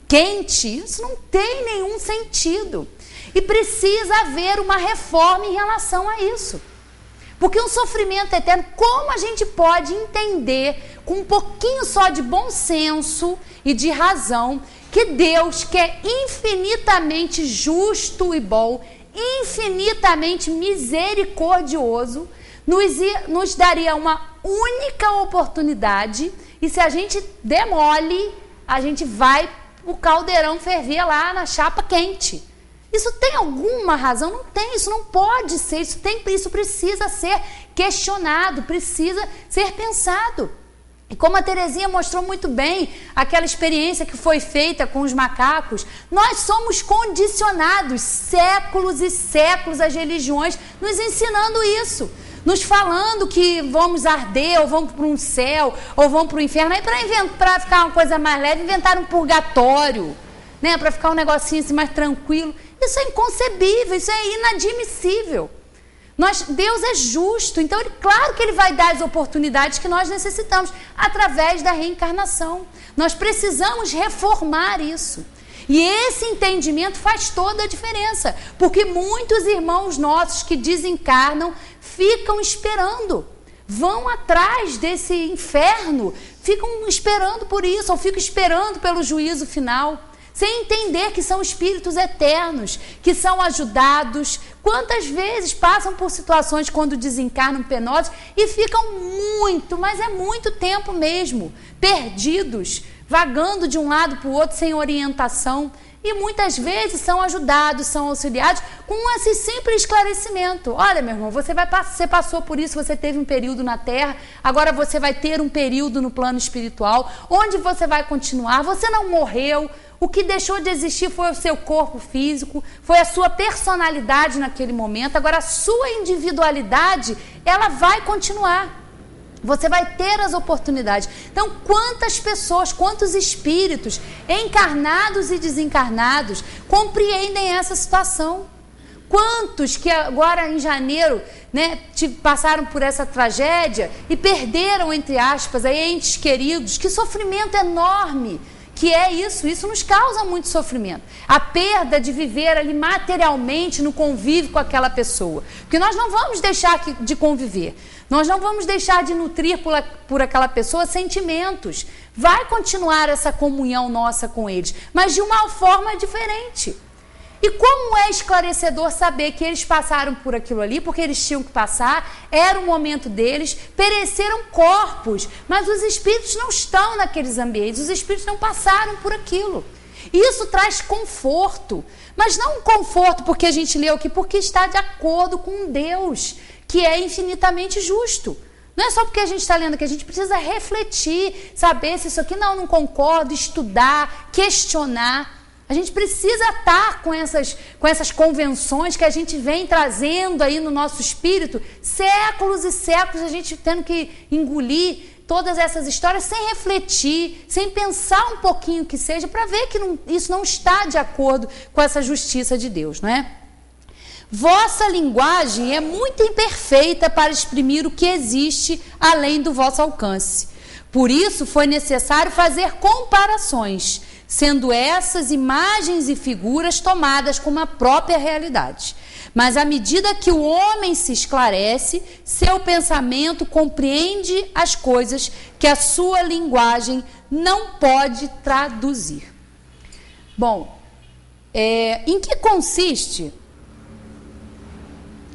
quente. Isso não tem nenhum sentido. E precisa haver uma reforma em relação a isso. Porque um sofrimento eterno, como a gente pode entender, com um pouquinho só de bom senso e de razão, que Deus, que é infinitamente justo e bom, infinitamente misericordioso, nos daria uma única oportunidade, e se a gente demole, a gente vai o caldeirão ferver lá na chapa quente. Isso tem alguma razão? Não tem, isso não pode ser, isso precisa ser questionado, precisa ser pensado. E como a Terezinha mostrou muito bem, aquela experiência que foi feita com os macacos, nós somos condicionados, séculos e séculos, as religiões nos ensinando isso, nos falando que vamos arder, ou vamos para um céu, ou vamos para o inferno. Aí para ficar uma coisa mais leve, inventaram um purgatório, né? Para ficar um negocinho assim mais tranquilo. Isso é inconcebível, isso é inadmissível. Deus é justo, então claro que Ele vai dar as oportunidades que nós necessitamos através da reencarnação. Nós precisamos reformar isso. E esse entendimento faz toda a diferença, porque muitos irmãos nossos que desencarnam ficam esperando, vão atrás desse inferno, ficam esperando por isso, ou ficam esperando pelo juízo final, sem entender que são espíritos eternos, que são ajudados. Quantas vezes passam por situações quando desencarnam penosos e ficam muito, mas é muito tempo mesmo, perdidos, vagando de um lado para o outro sem orientação. E muitas vezes são ajudados, são auxiliados com esse simples esclarecimento. Olha, meu irmão, você passou por isso, você teve um período na Terra, agora você vai ter um período no plano espiritual, onde você vai continuar, você não morreu. O que deixou de existir foi o seu corpo físico, foi a sua personalidade naquele momento. Agora, a sua individualidade, ela vai continuar. Você vai ter as oportunidades. Então, quantas pessoas, quantos espíritos, encarnados e desencarnados, compreendem essa situação? Quantos que agora em janeiro, né, passaram por essa tragédia e perderam, entre aspas, aí, entes queridos? Que sofrimento enorme que é isso. Isso nos causa muito sofrimento. A perda de viver ali materialmente no convívio com aquela pessoa. Porque nós não vamos deixar de conviver. Nós não vamos deixar de nutrir por aquela pessoa sentimentos. Vai continuar essa comunhão nossa com eles, mas de uma forma diferente. E como é esclarecedor saber que eles passaram por aquilo ali, porque eles tinham que passar, era o momento deles, pereceram corpos, mas os espíritos não estão naqueles ambientes, os espíritos não passaram por aquilo. Isso traz conforto, mas não um conforto porque a gente leu aqui, porque está de acordo com Deus, que é infinitamente justo. Não é só porque a gente está lendo que a gente precisa refletir, saber se isso aqui não concordo, estudar, questionar. A gente precisa estar com essas convenções que a gente vem trazendo aí no nosso espírito, séculos e séculos, a gente tendo que engolir todas essas histórias sem refletir, sem pensar um pouquinho que seja, para ver que isso não está de acordo com essa justiça de Deus, não é? Vossa linguagem é muito imperfeita para exprimir o que existe além do vosso alcance. Por isso foi necessário fazer comparações, sendo essas imagens e figuras tomadas como a própria realidade. Mas à medida que o homem se esclarece, seu pensamento compreende as coisas que a sua linguagem não pode traduzir. Bom, em que consiste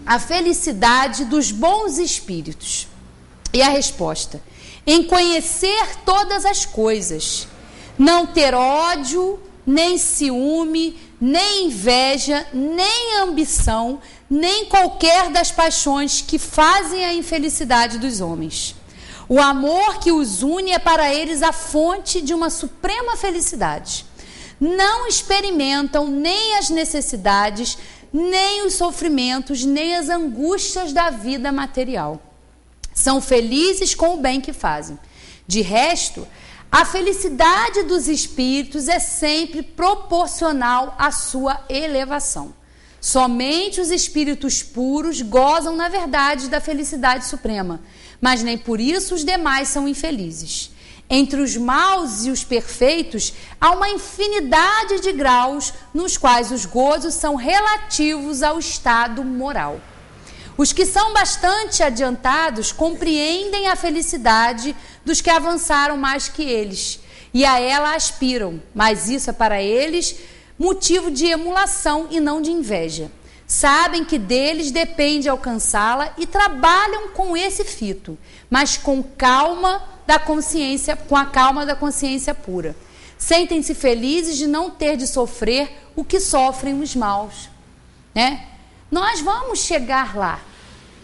a felicidade dos bons espíritos? E a resposta: em conhecer todas as coisas, não ter ódio, nem ciúme, nem inveja, nem ambição, nem qualquer das paixões que fazem a infelicidade dos homens. O amor que os une é para eles a fonte de uma suprema felicidade. Não experimentam nem as necessidades, nem os sofrimentos, nem as angústias da vida material. São felizes com o bem que fazem. De resto, a felicidade dos espíritos é sempre proporcional à sua elevação. Somente os espíritos puros gozam, na verdade, da felicidade suprema, mas nem por isso os demais são infelizes. Entre os maus e os perfeitos, há uma infinidade de graus nos quais os gozos são relativos ao estado moral. Os que são bastante adiantados compreendem a felicidade dos que avançaram mais que eles e a ela aspiram, mas isso é para eles motivo de emulação e não de inveja. Sabem que deles depende alcançá-la e trabalham com esse fito, mas com calma da consciência, com a calma da consciência pura. Sentem-se felizes de não ter de sofrer o que sofrem os maus, né? Nós vamos chegar lá.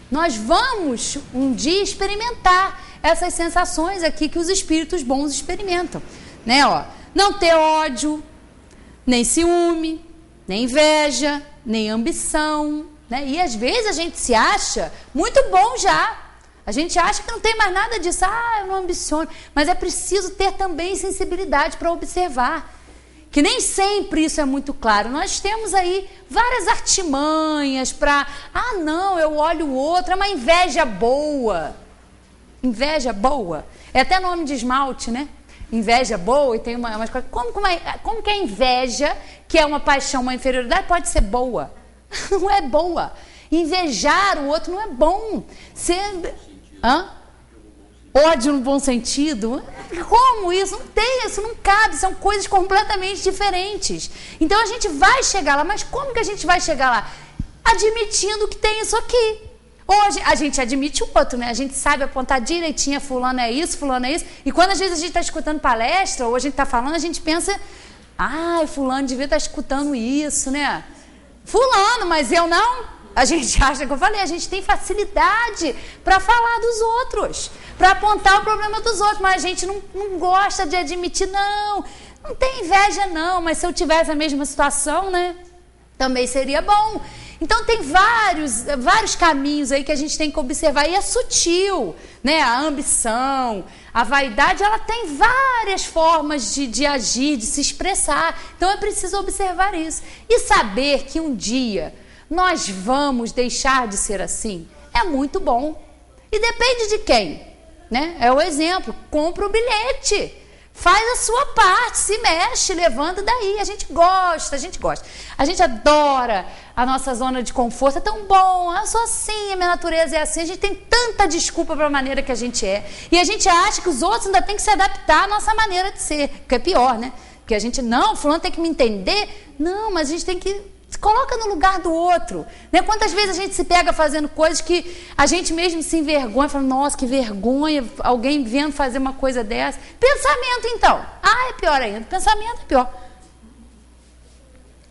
Nós vamos um dia experimentar essas sensações aqui que os espíritos bons experimentam, né? Ó, não ter ódio, nem ciúme, nem inveja, nem ambição, né? E às vezes a gente se acha muito bom já. A gente acha que não tem mais nada disso. Eu não ambiciono. Mas é preciso ter também sensibilidade para observar. Que nem sempre isso é muito claro. Nós temos aí várias artimanhas para... não, eu olho o outro, é uma inveja boa. Inveja boa. É até nome de esmalte, né? Inveja boa, e tem umas coisas... Como que a inveja, que é uma paixão, uma inferioridade, pode ser boa? Não é boa. Invejar o outro não é bom. Ódio no bom sentido? Como isso? Não tem, isso não cabe, são coisas completamente diferentes. Então a gente vai chegar lá, mas como que a gente vai chegar lá? Admitindo que tem isso aqui. Hoje a gente admite o outro, né? A gente sabe apontar direitinho, fulano é isso, e quando às vezes a gente está escutando palestra, ou a gente está falando, a gente pensa, fulano devia estar escutando isso, né? Fulano, mas eu não. A gente acha, que eu falei, a gente tem facilidade para falar dos outros, para apontar o problema dos outros, mas a gente não gosta de admitir, não tem inveja não, mas se eu tivesse a mesma situação, né, também seria bom. Então tem vários caminhos aí que a gente tem que observar, e é sutil, né, a ambição, a vaidade, ela tem várias formas de agir, de se expressar, então é preciso observar isso, e saber que um dia... nós vamos deixar de ser assim? É muito bom. E depende de quem, né? É o exemplo, compra o bilhete. Faz a sua parte, se mexe, levanta daí. A gente gosta. A gente adora a nossa zona de conforto. É tão bom, eu sou assim, a minha natureza é assim. A gente tem tanta desculpa para a maneira que a gente é. E a gente acha que os outros ainda têm que se adaptar à nossa maneira de ser. Que é pior, né? Porque a gente, não, fulano tem que me entender. Não, mas a gente tem que... Se coloca no lugar do outro, né? Quantas vezes a gente se pega fazendo coisas que a gente mesmo se envergonha, fala, nossa, que vergonha, alguém vendo fazer uma coisa dessa. Pensamento, então. É pior ainda. Pensamento é pior.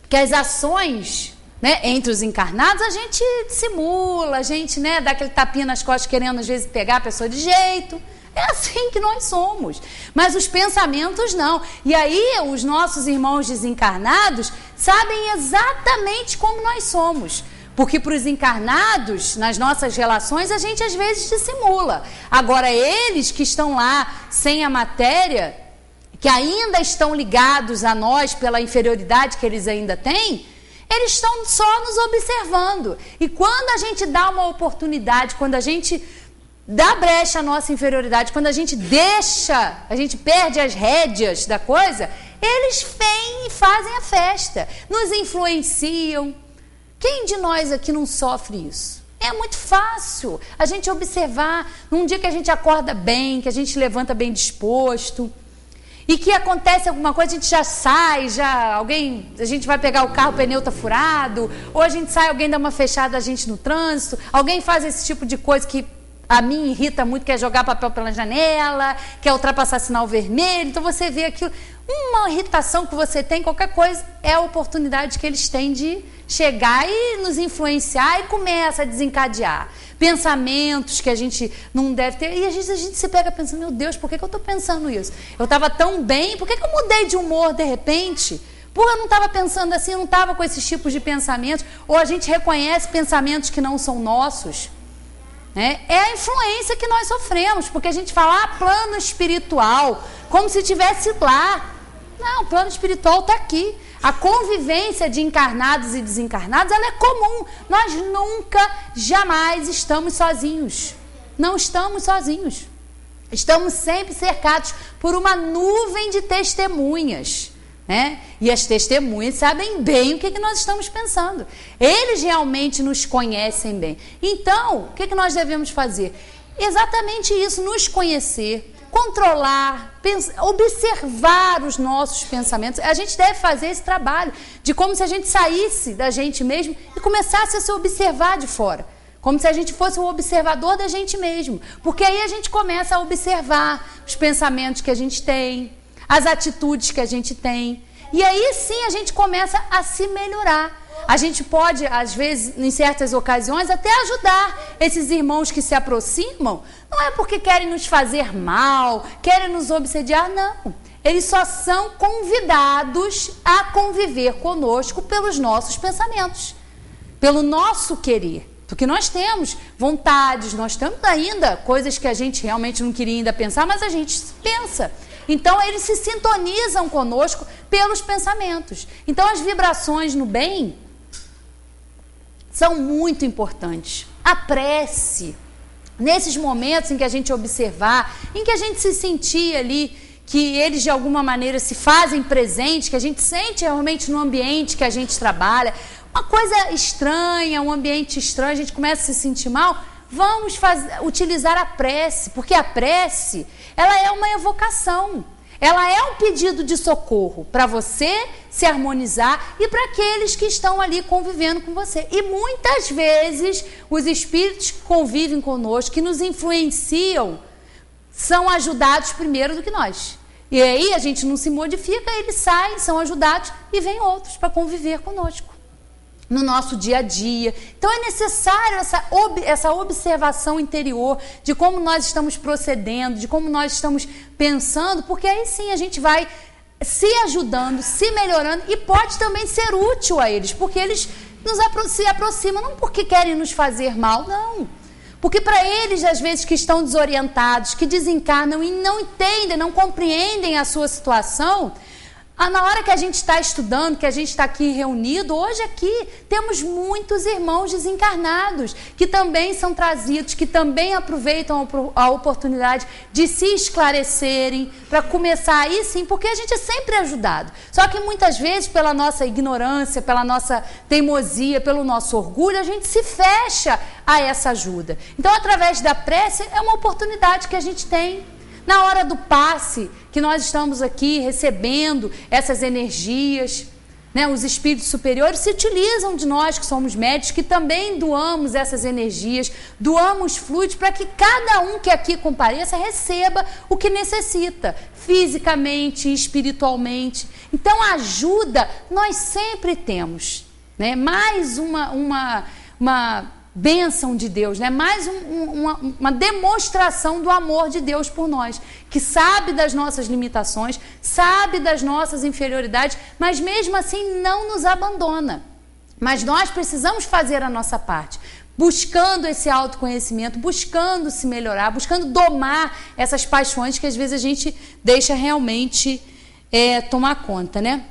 Porque as ações, né, entre os encarnados, a gente simula, a gente, né, dá aquele tapinha nas costas querendo, às vezes, pegar a pessoa de jeito. É assim que nós somos. Mas os pensamentos não. E aí os nossos irmãos desencarnados sabem exatamente como nós somos. Porque para os encarnados, nas nossas relações, a gente às vezes dissimula. Agora eles que estão lá sem a matéria, que ainda estão ligados a nós pela inferioridade que eles ainda têm, eles estão só nos observando. E quando a gente dá uma oportunidade, quando a gente dá brecha à nossa inferioridade, quando a gente perde as rédeas da coisa, eles vêm e fazem a festa, nos influenciam. Quem de nós aqui não sofre isso? É muito fácil a gente observar num dia que a gente acorda bem, que a gente levanta bem disposto, e que acontece alguma coisa, a gente já sai, a gente vai pegar o carro, o pneu está furado, ou a gente sai, alguém dá uma fechada a gente no trânsito, alguém faz esse tipo de coisa que a mim irrita muito, que é jogar papel pela janela, que é ultrapassar sinal vermelho. Então você vê aquilo, uma irritação que você tem, qualquer coisa, é a oportunidade que eles têm de chegar e nos influenciar e começa a desencadear pensamentos que a gente não deve ter. E às vezes a gente se pega pensando, meu Deus, por que eu estou pensando isso? Eu estava tão bem, por que eu mudei de humor de repente? Porra, eu não estava pensando assim, eu não estava com esses tipos de pensamentos. Ou a gente reconhece pensamentos que não são nossos. É a influência que nós sofremos, porque a gente fala, plano espiritual, como se estivesse lá. Não, o plano espiritual está aqui. A convivência de encarnados e desencarnados, ela é comum. Nós nunca, jamais estamos sozinhos. Não estamos sozinhos. Estamos sempre cercados por uma nuvem de testemunhas. E as testemunhas sabem bem o que nós estamos pensando. Eles realmente nos conhecem bem. Então, o que nós devemos fazer? Exatamente isso, nos conhecer, controlar, observar os nossos pensamentos. A gente deve fazer esse trabalho de como se a gente saísse da gente mesmo e começasse a se observar de fora. Como se a gente fosse o observador da gente mesmo. Porque aí a gente começa a observar os pensamentos que a gente tem, as atitudes que a gente tem. E aí sim a gente começa a se melhorar. A gente pode, às vezes, em certas ocasiões, até ajudar esses irmãos que se aproximam. Não é porque querem nos fazer mal, querem nos obsediar, não. Eles só são convidados a conviver conosco pelos nossos pensamentos, pelo nosso querer. Porque nós temos vontades, nós temos ainda coisas que a gente realmente não queria ainda pensar, mas a gente pensa. Então, eles se sintonizam conosco pelos pensamentos. Então, as vibrações no bem são muito importantes. A prece, nesses momentos em que a gente observar, em que a gente se sentir ali, que eles de alguma maneira se fazem presente, que a gente sente realmente no ambiente que a gente trabalha, uma coisa estranha, um ambiente estranho, a gente começa a se sentir mal, vamos utilizar a prece, porque a prece, ela é uma evocação, ela é um pedido de socorro para você se harmonizar e para aqueles que estão ali convivendo com você. E muitas vezes os espíritos que convivem conosco, que nos influenciam, são ajudados primeiro do que nós. E aí a gente não se modifica, eles saem, são ajudados e vêm outros para conviver conosco no nosso dia a dia. Então é necessário essa observação interior de como nós estamos procedendo, de como nós estamos pensando, porque aí sim a gente vai se ajudando, se melhorando e pode também ser útil a eles, porque eles se aproximam, não porque querem nos fazer mal, não. Porque para eles, às vezes, que estão desorientados, que desencarnam e não entendem, não compreendem a sua situação, Na hora que a gente está estudando, que a gente está aqui reunido, hoje aqui temos muitos irmãos desencarnados que também são trazidos, que também aproveitam a oportunidade de se esclarecerem, para começar aí sim, porque a gente é sempre ajudado. Só que muitas vezes, pela nossa ignorância, pela nossa teimosia, pelo nosso orgulho, a gente se fecha a essa ajuda. Então, através da prece, é uma oportunidade que a gente tem. Na hora do passe, que nós estamos aqui recebendo essas energias, né, os espíritos superiores se utilizam de nós, que somos médicos, que também doamos essas energias, doamos fluidos para que cada um que aqui compareça receba o que necessita, fisicamente e espiritualmente. Então, ajuda nós sempre temos, né? Mais uma bênção de Deus, né? Mais uma demonstração do amor de Deus por nós, que sabe das nossas limitações, sabe das nossas inferioridades, mas mesmo assim não nos abandona. Mas nós precisamos fazer a nossa parte, buscando esse autoconhecimento, buscando se melhorar, buscando domar essas paixões que às vezes a gente deixa realmente tomar conta, né?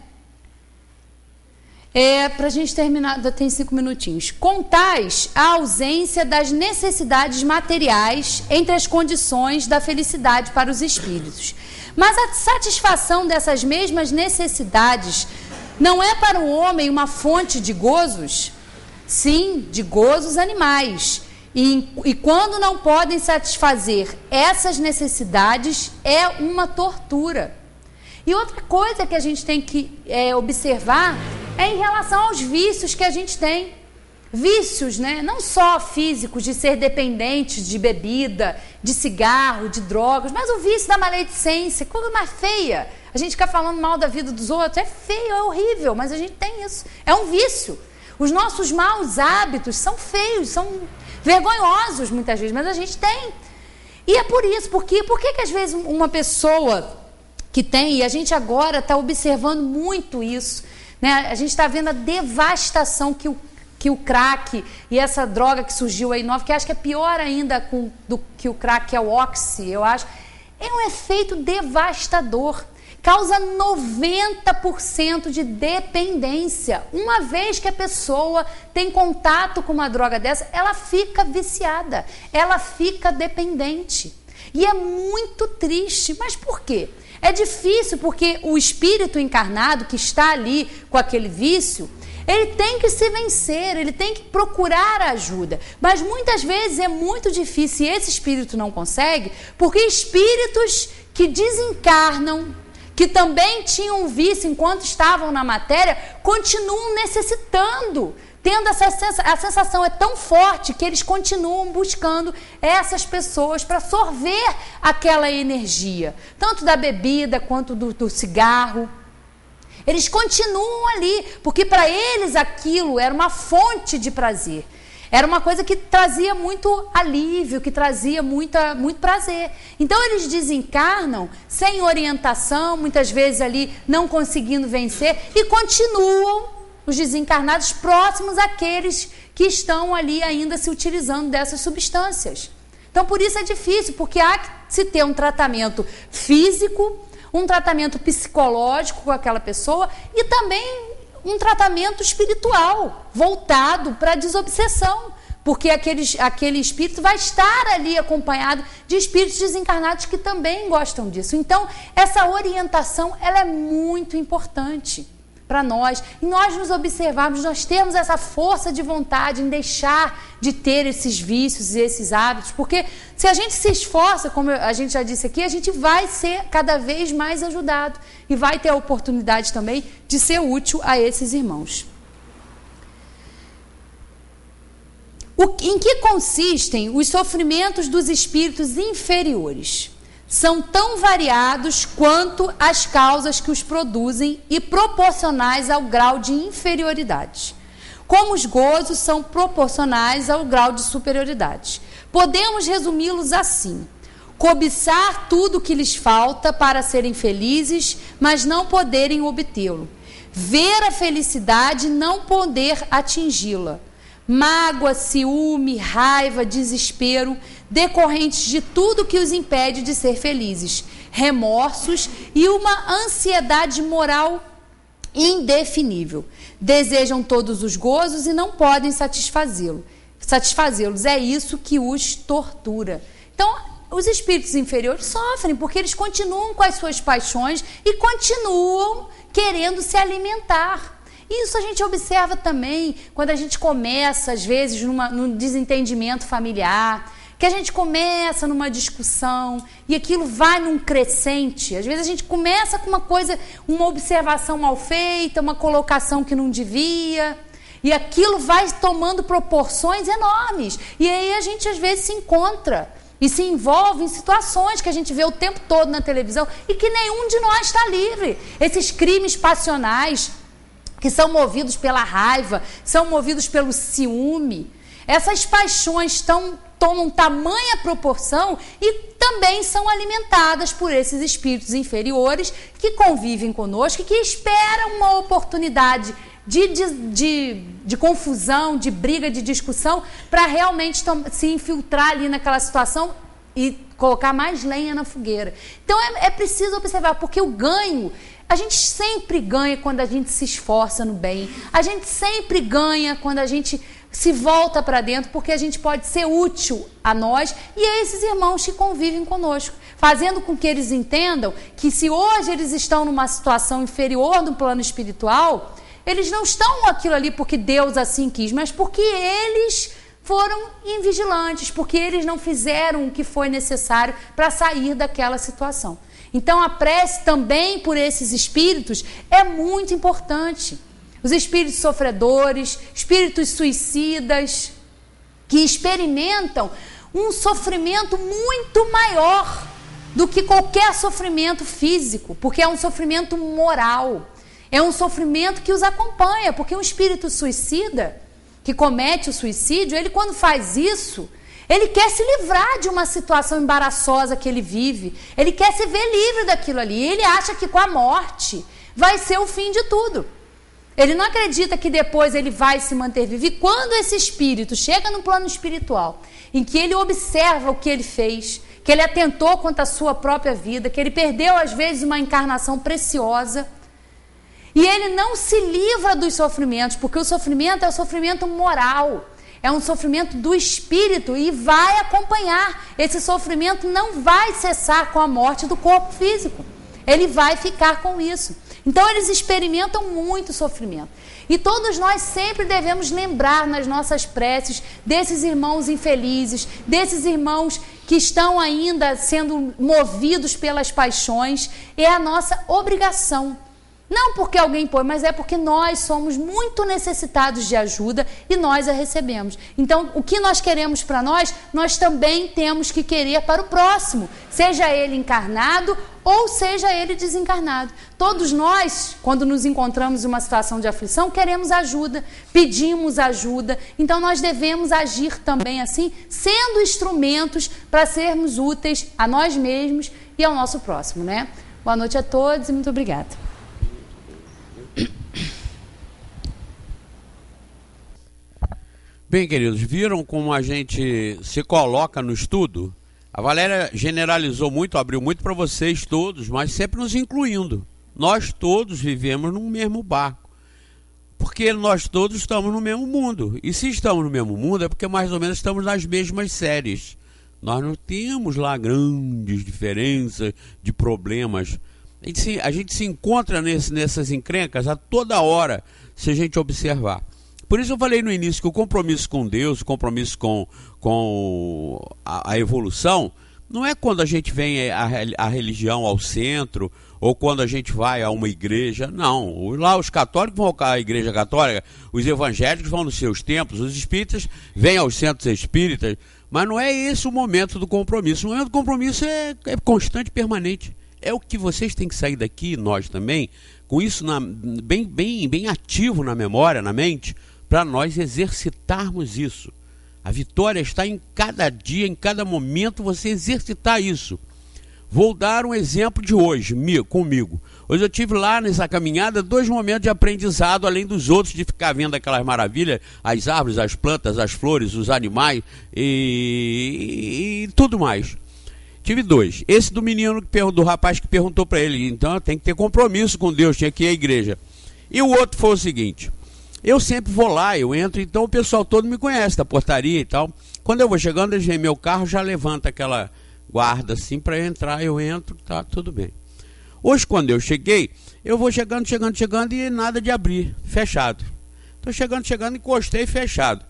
Para a gente terminar, tem 5 minutinhos. Com tais, a ausência das necessidades materiais entre as condições da felicidade para os espíritos. Mas a satisfação dessas mesmas necessidades não é para o homem uma fonte de gozos? Sim, de gozos animais. E quando não podem satisfazer essas necessidades, é uma tortura. E outra coisa que a gente tem que observar é em relação aos vícios que a gente tem. Vícios, né? Não só físicos, de ser dependentes de bebida, de cigarro, de drogas, mas o vício da maledicência, coisa mais feia. A gente fica falando mal da vida dos outros, é feio, é horrível, mas a gente tem isso. É um vício. Os nossos maus hábitos são feios, são vergonhosos muitas vezes, mas a gente tem. E é por isso, por que às vezes uma pessoa que tem, e a gente agora está observando muito isso, né? A gente está vendo a devastação que o crack e essa droga que surgiu aí nova, que acho que é pior ainda do que o crack, que é o oxi, eu acho, é um efeito devastador. Causa 90% de dependência. Uma vez que a pessoa tem contato com uma droga dessa, ela fica viciada, ela fica dependente. E é muito triste. Mas por quê? É difícil porque o espírito encarnado que está ali com aquele vício, ele tem que se vencer, ele tem que procurar ajuda. Mas muitas vezes é muito difícil e esse espírito não consegue, porque espíritos que desencarnam, que também tinham um vício enquanto estavam na matéria, continuam necessitando, tendo a sensação é tão forte que eles continuam buscando essas pessoas para sorver aquela energia, tanto da bebida quanto do cigarro. Eles continuam ali, porque para eles aquilo era uma fonte de prazer. Era uma coisa que trazia muito alívio, que trazia muito prazer. Então eles desencarnam sem orientação, muitas vezes ali não conseguindo vencer, e continuam os desencarnados próximos àqueles que estão ali ainda se utilizando dessas substâncias. Então por isso é difícil, porque há que se ter um tratamento físico, um tratamento psicológico com aquela pessoa e também um tratamento espiritual voltado para a desobsessão, porque aquele espírito vai estar ali acompanhado de espíritos desencarnados que também gostam disso. Então, essa orientação ela é muito importante para nós, e nós nos observarmos, nós temos essa força de vontade em deixar de ter esses vícios e esses hábitos, porque se a gente se esforça, como a gente já disse aqui, a gente vai ser cada vez mais ajudado e vai ter a oportunidade também de ser útil a esses irmãos. Em que consistem os sofrimentos dos espíritos inferiores? São tão variados quanto as causas que os produzem e proporcionais ao grau de inferioridade. Como os gozos são proporcionais ao grau de superioridade. Podemos resumi-los assim: cobiçar tudo o que lhes falta para serem felizes, mas não poderem obtê-lo. Ver a felicidade e não poder atingi-la. Mágoa, ciúme, raiva, desespero, decorrentes de tudo que os impede de ser felizes. remorsos e uma ansiedade moral indefinível. Desejam todos os gozos e não podem satisfazê-los. É isso que os tortura. Então, os espíritos inferiores sofrem porque eles continuam com as suas paixões e continuam querendo se alimentar. Isso a gente observa também quando a gente começa, às vezes, num desentendimento familiar, que a gente começa numa discussão e aquilo vai num crescente. Às vezes a gente começa com uma observação mal feita, uma colocação que não devia, e aquilo vai tomando proporções enormes. E aí a gente às vezes se encontra e se envolve em situações que a gente vê o tempo todo na televisão e que nenhum de nós está livre. Esses crimes passionais que são movidos pela raiva, são movidos pelo ciúme. Essas paixões tomam tamanha proporção e também são alimentadas por esses espíritos inferiores que convivem conosco e que esperam uma oportunidade de confusão, de briga, de discussão, para realmente se infiltrar ali naquela situação e colocar mais lenha na fogueira. Então é preciso observar, porque o ganho, a gente sempre ganha quando a gente se esforça no bem, a gente sempre ganha quando a gente se volta para dentro, porque a gente pode ser útil a nós e a esses irmãos que convivem conosco, fazendo com que eles entendam que se hoje eles estão numa situação inferior no plano espiritual, eles não estão aquilo ali porque Deus assim quis, mas porque eles foram invigilantes, porque eles não fizeram o que foi necessário para sair daquela situação. Então a prece também por esses espíritos é muito importante. Os espíritos sofredores, espíritos suicidas, que experimentam um sofrimento muito maior do que qualquer sofrimento físico, porque é um sofrimento moral, é um sofrimento que os acompanha, porque um espírito suicida, que comete o suicídio, ele quando faz isso, ele quer se livrar de uma situação embaraçosa que ele vive, ele quer se ver livre daquilo ali, ele acha que com a morte vai ser o fim de tudo. Ele não acredita que depois ele vai se manter vivo. E quando esse espírito chega no plano espiritual, em que ele observa o que ele fez, que ele atentou contra a sua própria vida, que ele perdeu às vezes uma encarnação preciosa, e ele não se livra dos sofrimentos, porque o sofrimento é um sofrimento moral, é um sofrimento do espírito e vai acompanhar. Esse sofrimento não vai cessar com a morte do corpo físico, ele vai ficar com isso. Então eles experimentam muito sofrimento. E todos nós sempre devemos lembrar nas nossas preces desses irmãos infelizes, desses irmãos que estão ainda sendo movidos pelas paixões. É a nossa obrigação. Não porque alguém põe, mas é porque nós somos muito necessitados de ajuda e nós a recebemos. Então, o que nós queremos para nós, nós também temos que querer para o próximo, seja ele encarnado ou seja ele desencarnado. Todos nós, quando nos encontramos em uma situação de aflição, queremos ajuda, pedimos ajuda. Então, nós devemos agir também assim, sendo instrumentos para sermos úteis a nós mesmos e ao nosso próximo, né? Boa noite a todos e muito obrigada. Bem, queridos, viram como a gente se coloca no estudo? A Valéria generalizou muito, abriu muito para vocês todos, mas sempre nos incluindo. Nós todos vivemos no mesmo barco, porque nós todos estamos no mesmo mundo. E se estamos no mesmo mundo é porque mais ou menos estamos nas mesmas séries. Nós não temos lá grandes diferenças de problemas. A gente se encontra nessas encrencas a toda hora, se a gente observar. Por isso eu falei no início que o compromisso com Deus, o compromisso com a evolução, não é quando a gente vem a religião ao centro, ou quando a gente vai a uma igreja, não. Lá os católicos vão à igreja católica, os evangélicos vão nos seus templos, os espíritas vêm aos centros espíritas, mas não é esse o momento do compromisso. O momento do compromisso é constante e permanente. É o que vocês têm que sair daqui, nós também, com isso bem ativo na memória, na mente, para nós exercitarmos isso. A vitória está em cada dia, em cada momento, você exercitar isso. Vou dar um exemplo de hoje, comigo. Hoje eu tive lá nessa caminhada 2 momentos de aprendizado, além dos outros, de ficar vendo aquelas maravilhas, as árvores, as plantas, as flores, os animais e tudo mais. tive 2. Esse do menino, do rapaz que perguntou para ele. Então tem que ter compromisso com Deus, tinha que ir à igreja. E o outro foi o seguinte: eu sempre vou lá, eu entro, então o pessoal todo me conhece, da portaria e tal. Quando eu vou chegando, eles veem meu carro, já levanta aquela guarda assim para eu entrar, eu entro, tá tudo bem. Hoje, quando eu cheguei, eu vou chegando e nada de abrir, fechado. Tô chegando, encostei, fechado.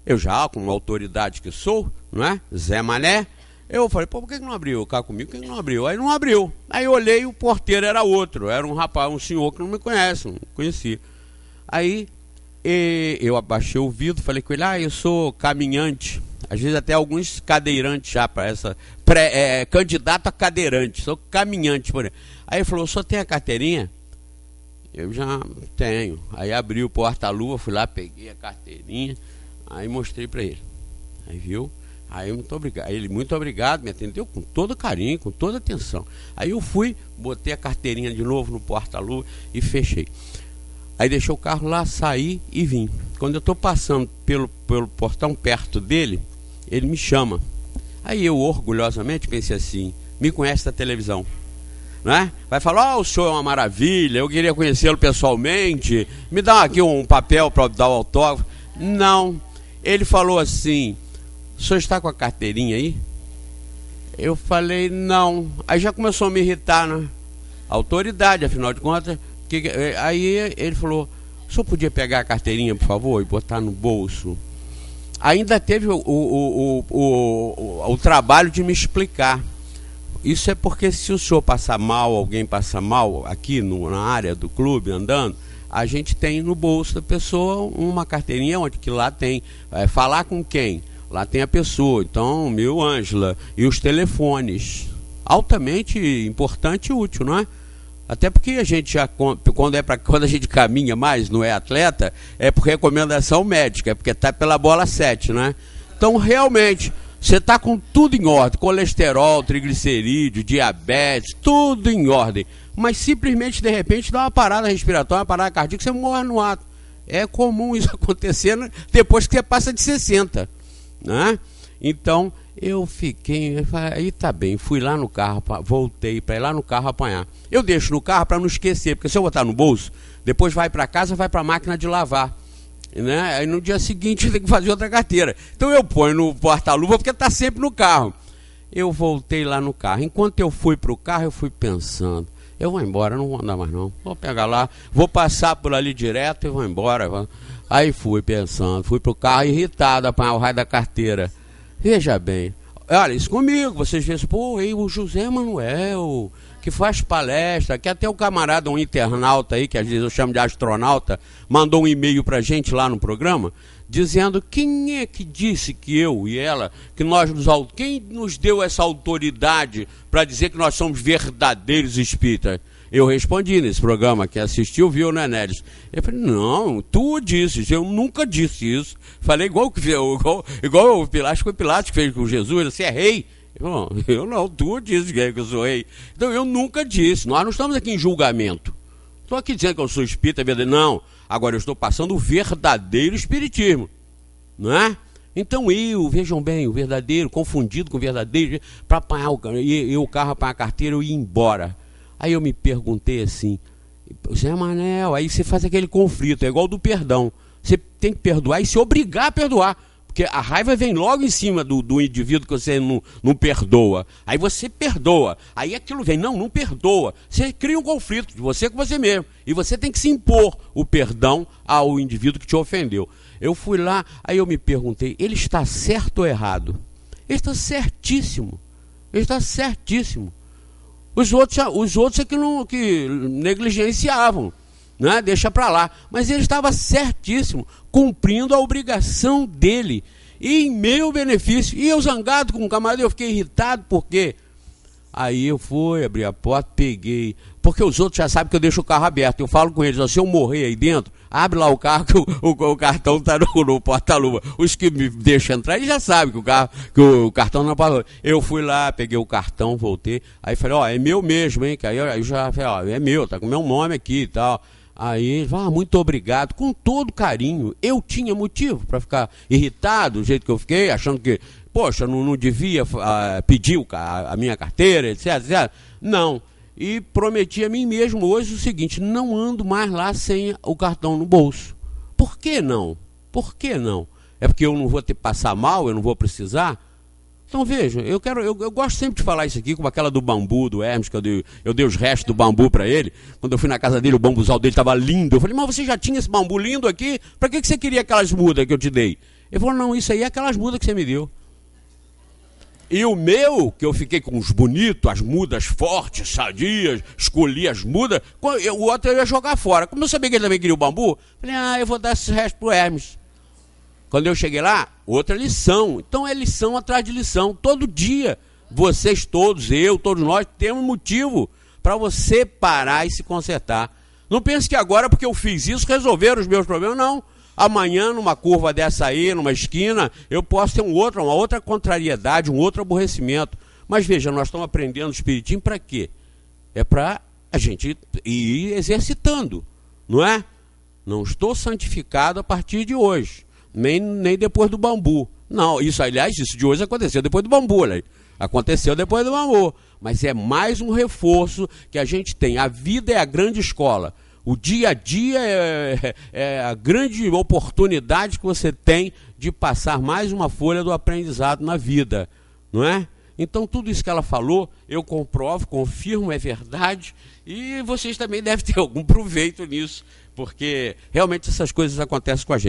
Eu já, com uma autoridade que sou, não é? Zé Mané, eu falei, pô, por que não abriu? O carro comigo, por que não abriu? Aí não abriu. Aí eu olhei, o porteiro era outro, era um rapaz, um senhor que não me conhece, não conhecia. Aí eu abaixei o vidro, falei com ele, eu sou caminhante, às vezes até alguns cadeirantes já, para essa, candidato a cadeirante, sou caminhante, por exemplo. Aí ele falou, o senhor tem a carteirinha? Eu já tenho. Aí abri o porta-luva, fui lá, peguei a carteirinha, aí mostrei para ele. Aí viu? Aí muito obrigado. Ele, muito obrigado, me atendeu com todo carinho, com toda atenção. Aí eu fui, botei a carteirinha de novo no porta-luva e fechei. Aí deixei o carro lá, saí e vim. Quando eu estou passando pelo portão perto dele, ele me chama. Aí eu orgulhosamente pensei assim, me conhece da televisão, né? Vai falar, o senhor é uma maravilha, eu queria conhecê-lo pessoalmente, me dá aqui um papel para dar o autógrafo. Não, ele falou assim, o senhor está com a carteirinha aí? Eu falei, não. Aí já começou a me irritar, né? Autoridade, afinal de contas. Aí ele falou, o senhor podia pegar a carteirinha, por favor, e botar no bolso? Ainda teve o trabalho de me explicar. Isso é porque se o senhor passar mal, alguém passar mal aqui na área do clube, andando, a gente tem no bolso da pessoa uma carteirinha onde que lá tem, falar com quem? Lá tem a pessoa, então, meu Ângela, e os telefones, altamente importante e útil, não é? Até porque a gente já, quando a gente caminha mais, não é atleta, é por recomendação médica, é porque está pela bola 7, né? Então, realmente, você está com tudo em ordem, colesterol, triglicerídeo, diabetes, tudo em ordem. Mas simplesmente, de repente, dá uma parada respiratória, uma parada cardíaca, você morre no ato. É comum isso acontecer depois que você passa de 60, né? Então, eu fiquei, aí tá bem, fui lá no carro, voltei para ir lá no carro apanhar. Eu deixo no carro para não esquecer, porque se eu botar no bolso, depois vai para casa, vai para a máquina de lavar, né? Aí no dia seguinte tem que fazer outra carteira. Então eu ponho no porta-luva porque tá sempre no carro. Eu voltei lá no carro. Enquanto eu fui pro carro, eu fui pensando, eu vou embora, não vou andar mais não. Vou pegar lá, vou passar por ali direto e vou embora. Aí fui pensando, fui pro carro irritado, apanhar o raio da carteira. Veja bem, olha, isso comigo, vocês dizem, pô, aí o José Manuel, que faz palestra, que até o camarada, um internauta aí, que às vezes eu chamo de astronauta, mandou um e-mail pra gente lá no programa, dizendo quem é que disse que eu e ela, quem nos deu essa autoridade para dizer que nós somos verdadeiros espíritas? Eu respondi nesse programa, quem assistiu viu, né, Nélis? Eu falei, não, tu disse, eu nunca disse isso. Falei igual o Pilatos, foi o Pilatos que fez com Jesus, ele disse, é rei. Eu não, tu disse que eu sou rei. Então eu nunca disse, nós não estamos aqui em julgamento. Estou aqui dizendo que eu sou espírita, não. Agora eu estou passando o verdadeiro espiritismo, não é? Então vejam bem, o verdadeiro, confundido com o verdadeiro, para apanhar o carro, apanhar a carteira, eu ia embora. Aí eu me perguntei assim, Zé Manel, aí você faz aquele conflito, é igual do perdão. Você tem que perdoar e se obrigar a perdoar. Porque a raiva vem logo em cima do indivíduo que você não perdoa. Aí você perdoa. Aí aquilo vem, não perdoa. Você cria um conflito de você com você mesmo. E você tem que se impor o perdão ao indivíduo que te ofendeu. Eu fui lá, aí eu me perguntei, ele está certo ou errado? Ele está certíssimo. Ele está certíssimo. Os outros é que negligenciavam, né? Deixa para lá. Mas ele estava certíssimo, cumprindo a obrigação dele, e em meu benefício. E eu zangado com o camarada, eu fiquei irritado, porque aí eu fui, abri a porta, peguei, porque os outros já sabem que eu deixo o carro aberto. Eu falo com eles, se eu morrer aí dentro, abre lá o carro que o cartão está no porta-luva. Os que me deixam entrar, eles já sabem que o cartão não parou. Eu fui lá, peguei o cartão, voltei, aí falei, é meu mesmo, hein? Que aí eu já falei, é meu, tá com meu nome aqui e tal. Aí ele falou, muito obrigado, com todo carinho. Eu tinha motivo para ficar irritado do jeito que eu fiquei, achando que poxa, não devia pedir a minha carteira, etc, etc. Não. E prometi a mim mesmo hoje o seguinte: não ando mais lá sem o cartão no bolso. Por que não? Por que não? É porque eu não vou ter que passar mal, eu não vou precisar? Então veja, eu gosto sempre de falar isso aqui, como aquela do bambu do Hermes, que eu dei os restos do bambu para ele. Quando eu fui na casa dele, o bambuzal dele estava lindo. Eu falei, mas você já tinha esse bambu lindo aqui? Para que você queria aquelas mudas que eu te dei? Ele falou, não, isso aí é aquelas mudas que você me deu. E o meu, que eu fiquei com os bonitos, as mudas fortes, sadias, escolhi as mudas, o outro eu ia jogar fora. Como eu sabia que ele também queria o bambu, falei, eu vou dar esses restos pro Hermes. Quando eu cheguei lá, outra lição. Então é lição atrás de lição. Todo dia, vocês todos, todos nós, temos motivo para você parar e se consertar. Não pense que agora, porque eu fiz isso, resolveram os meus problemas. Não. Amanhã, numa curva dessa aí, numa esquina, eu posso ter uma outra contrariedade, um outro aborrecimento. Mas veja, nós estamos aprendendo o espiritismo para quê? É para a gente ir exercitando, não é? Não estou santificado a partir de hoje. Nem depois do bambu. Não, aliás, isso de hoje aconteceu depois do bambu, né? Aconteceu depois do bambu. Mas é mais um reforço que a gente tem. A vida é a grande escola. O dia a dia é a grande oportunidade que você tem de passar mais uma folha do aprendizado na vida, não é? Então tudo isso que ela falou, eu comprovo, confirmo, é verdade, e vocês também devem ter algum proveito nisso, porque realmente essas coisas acontecem com a gente.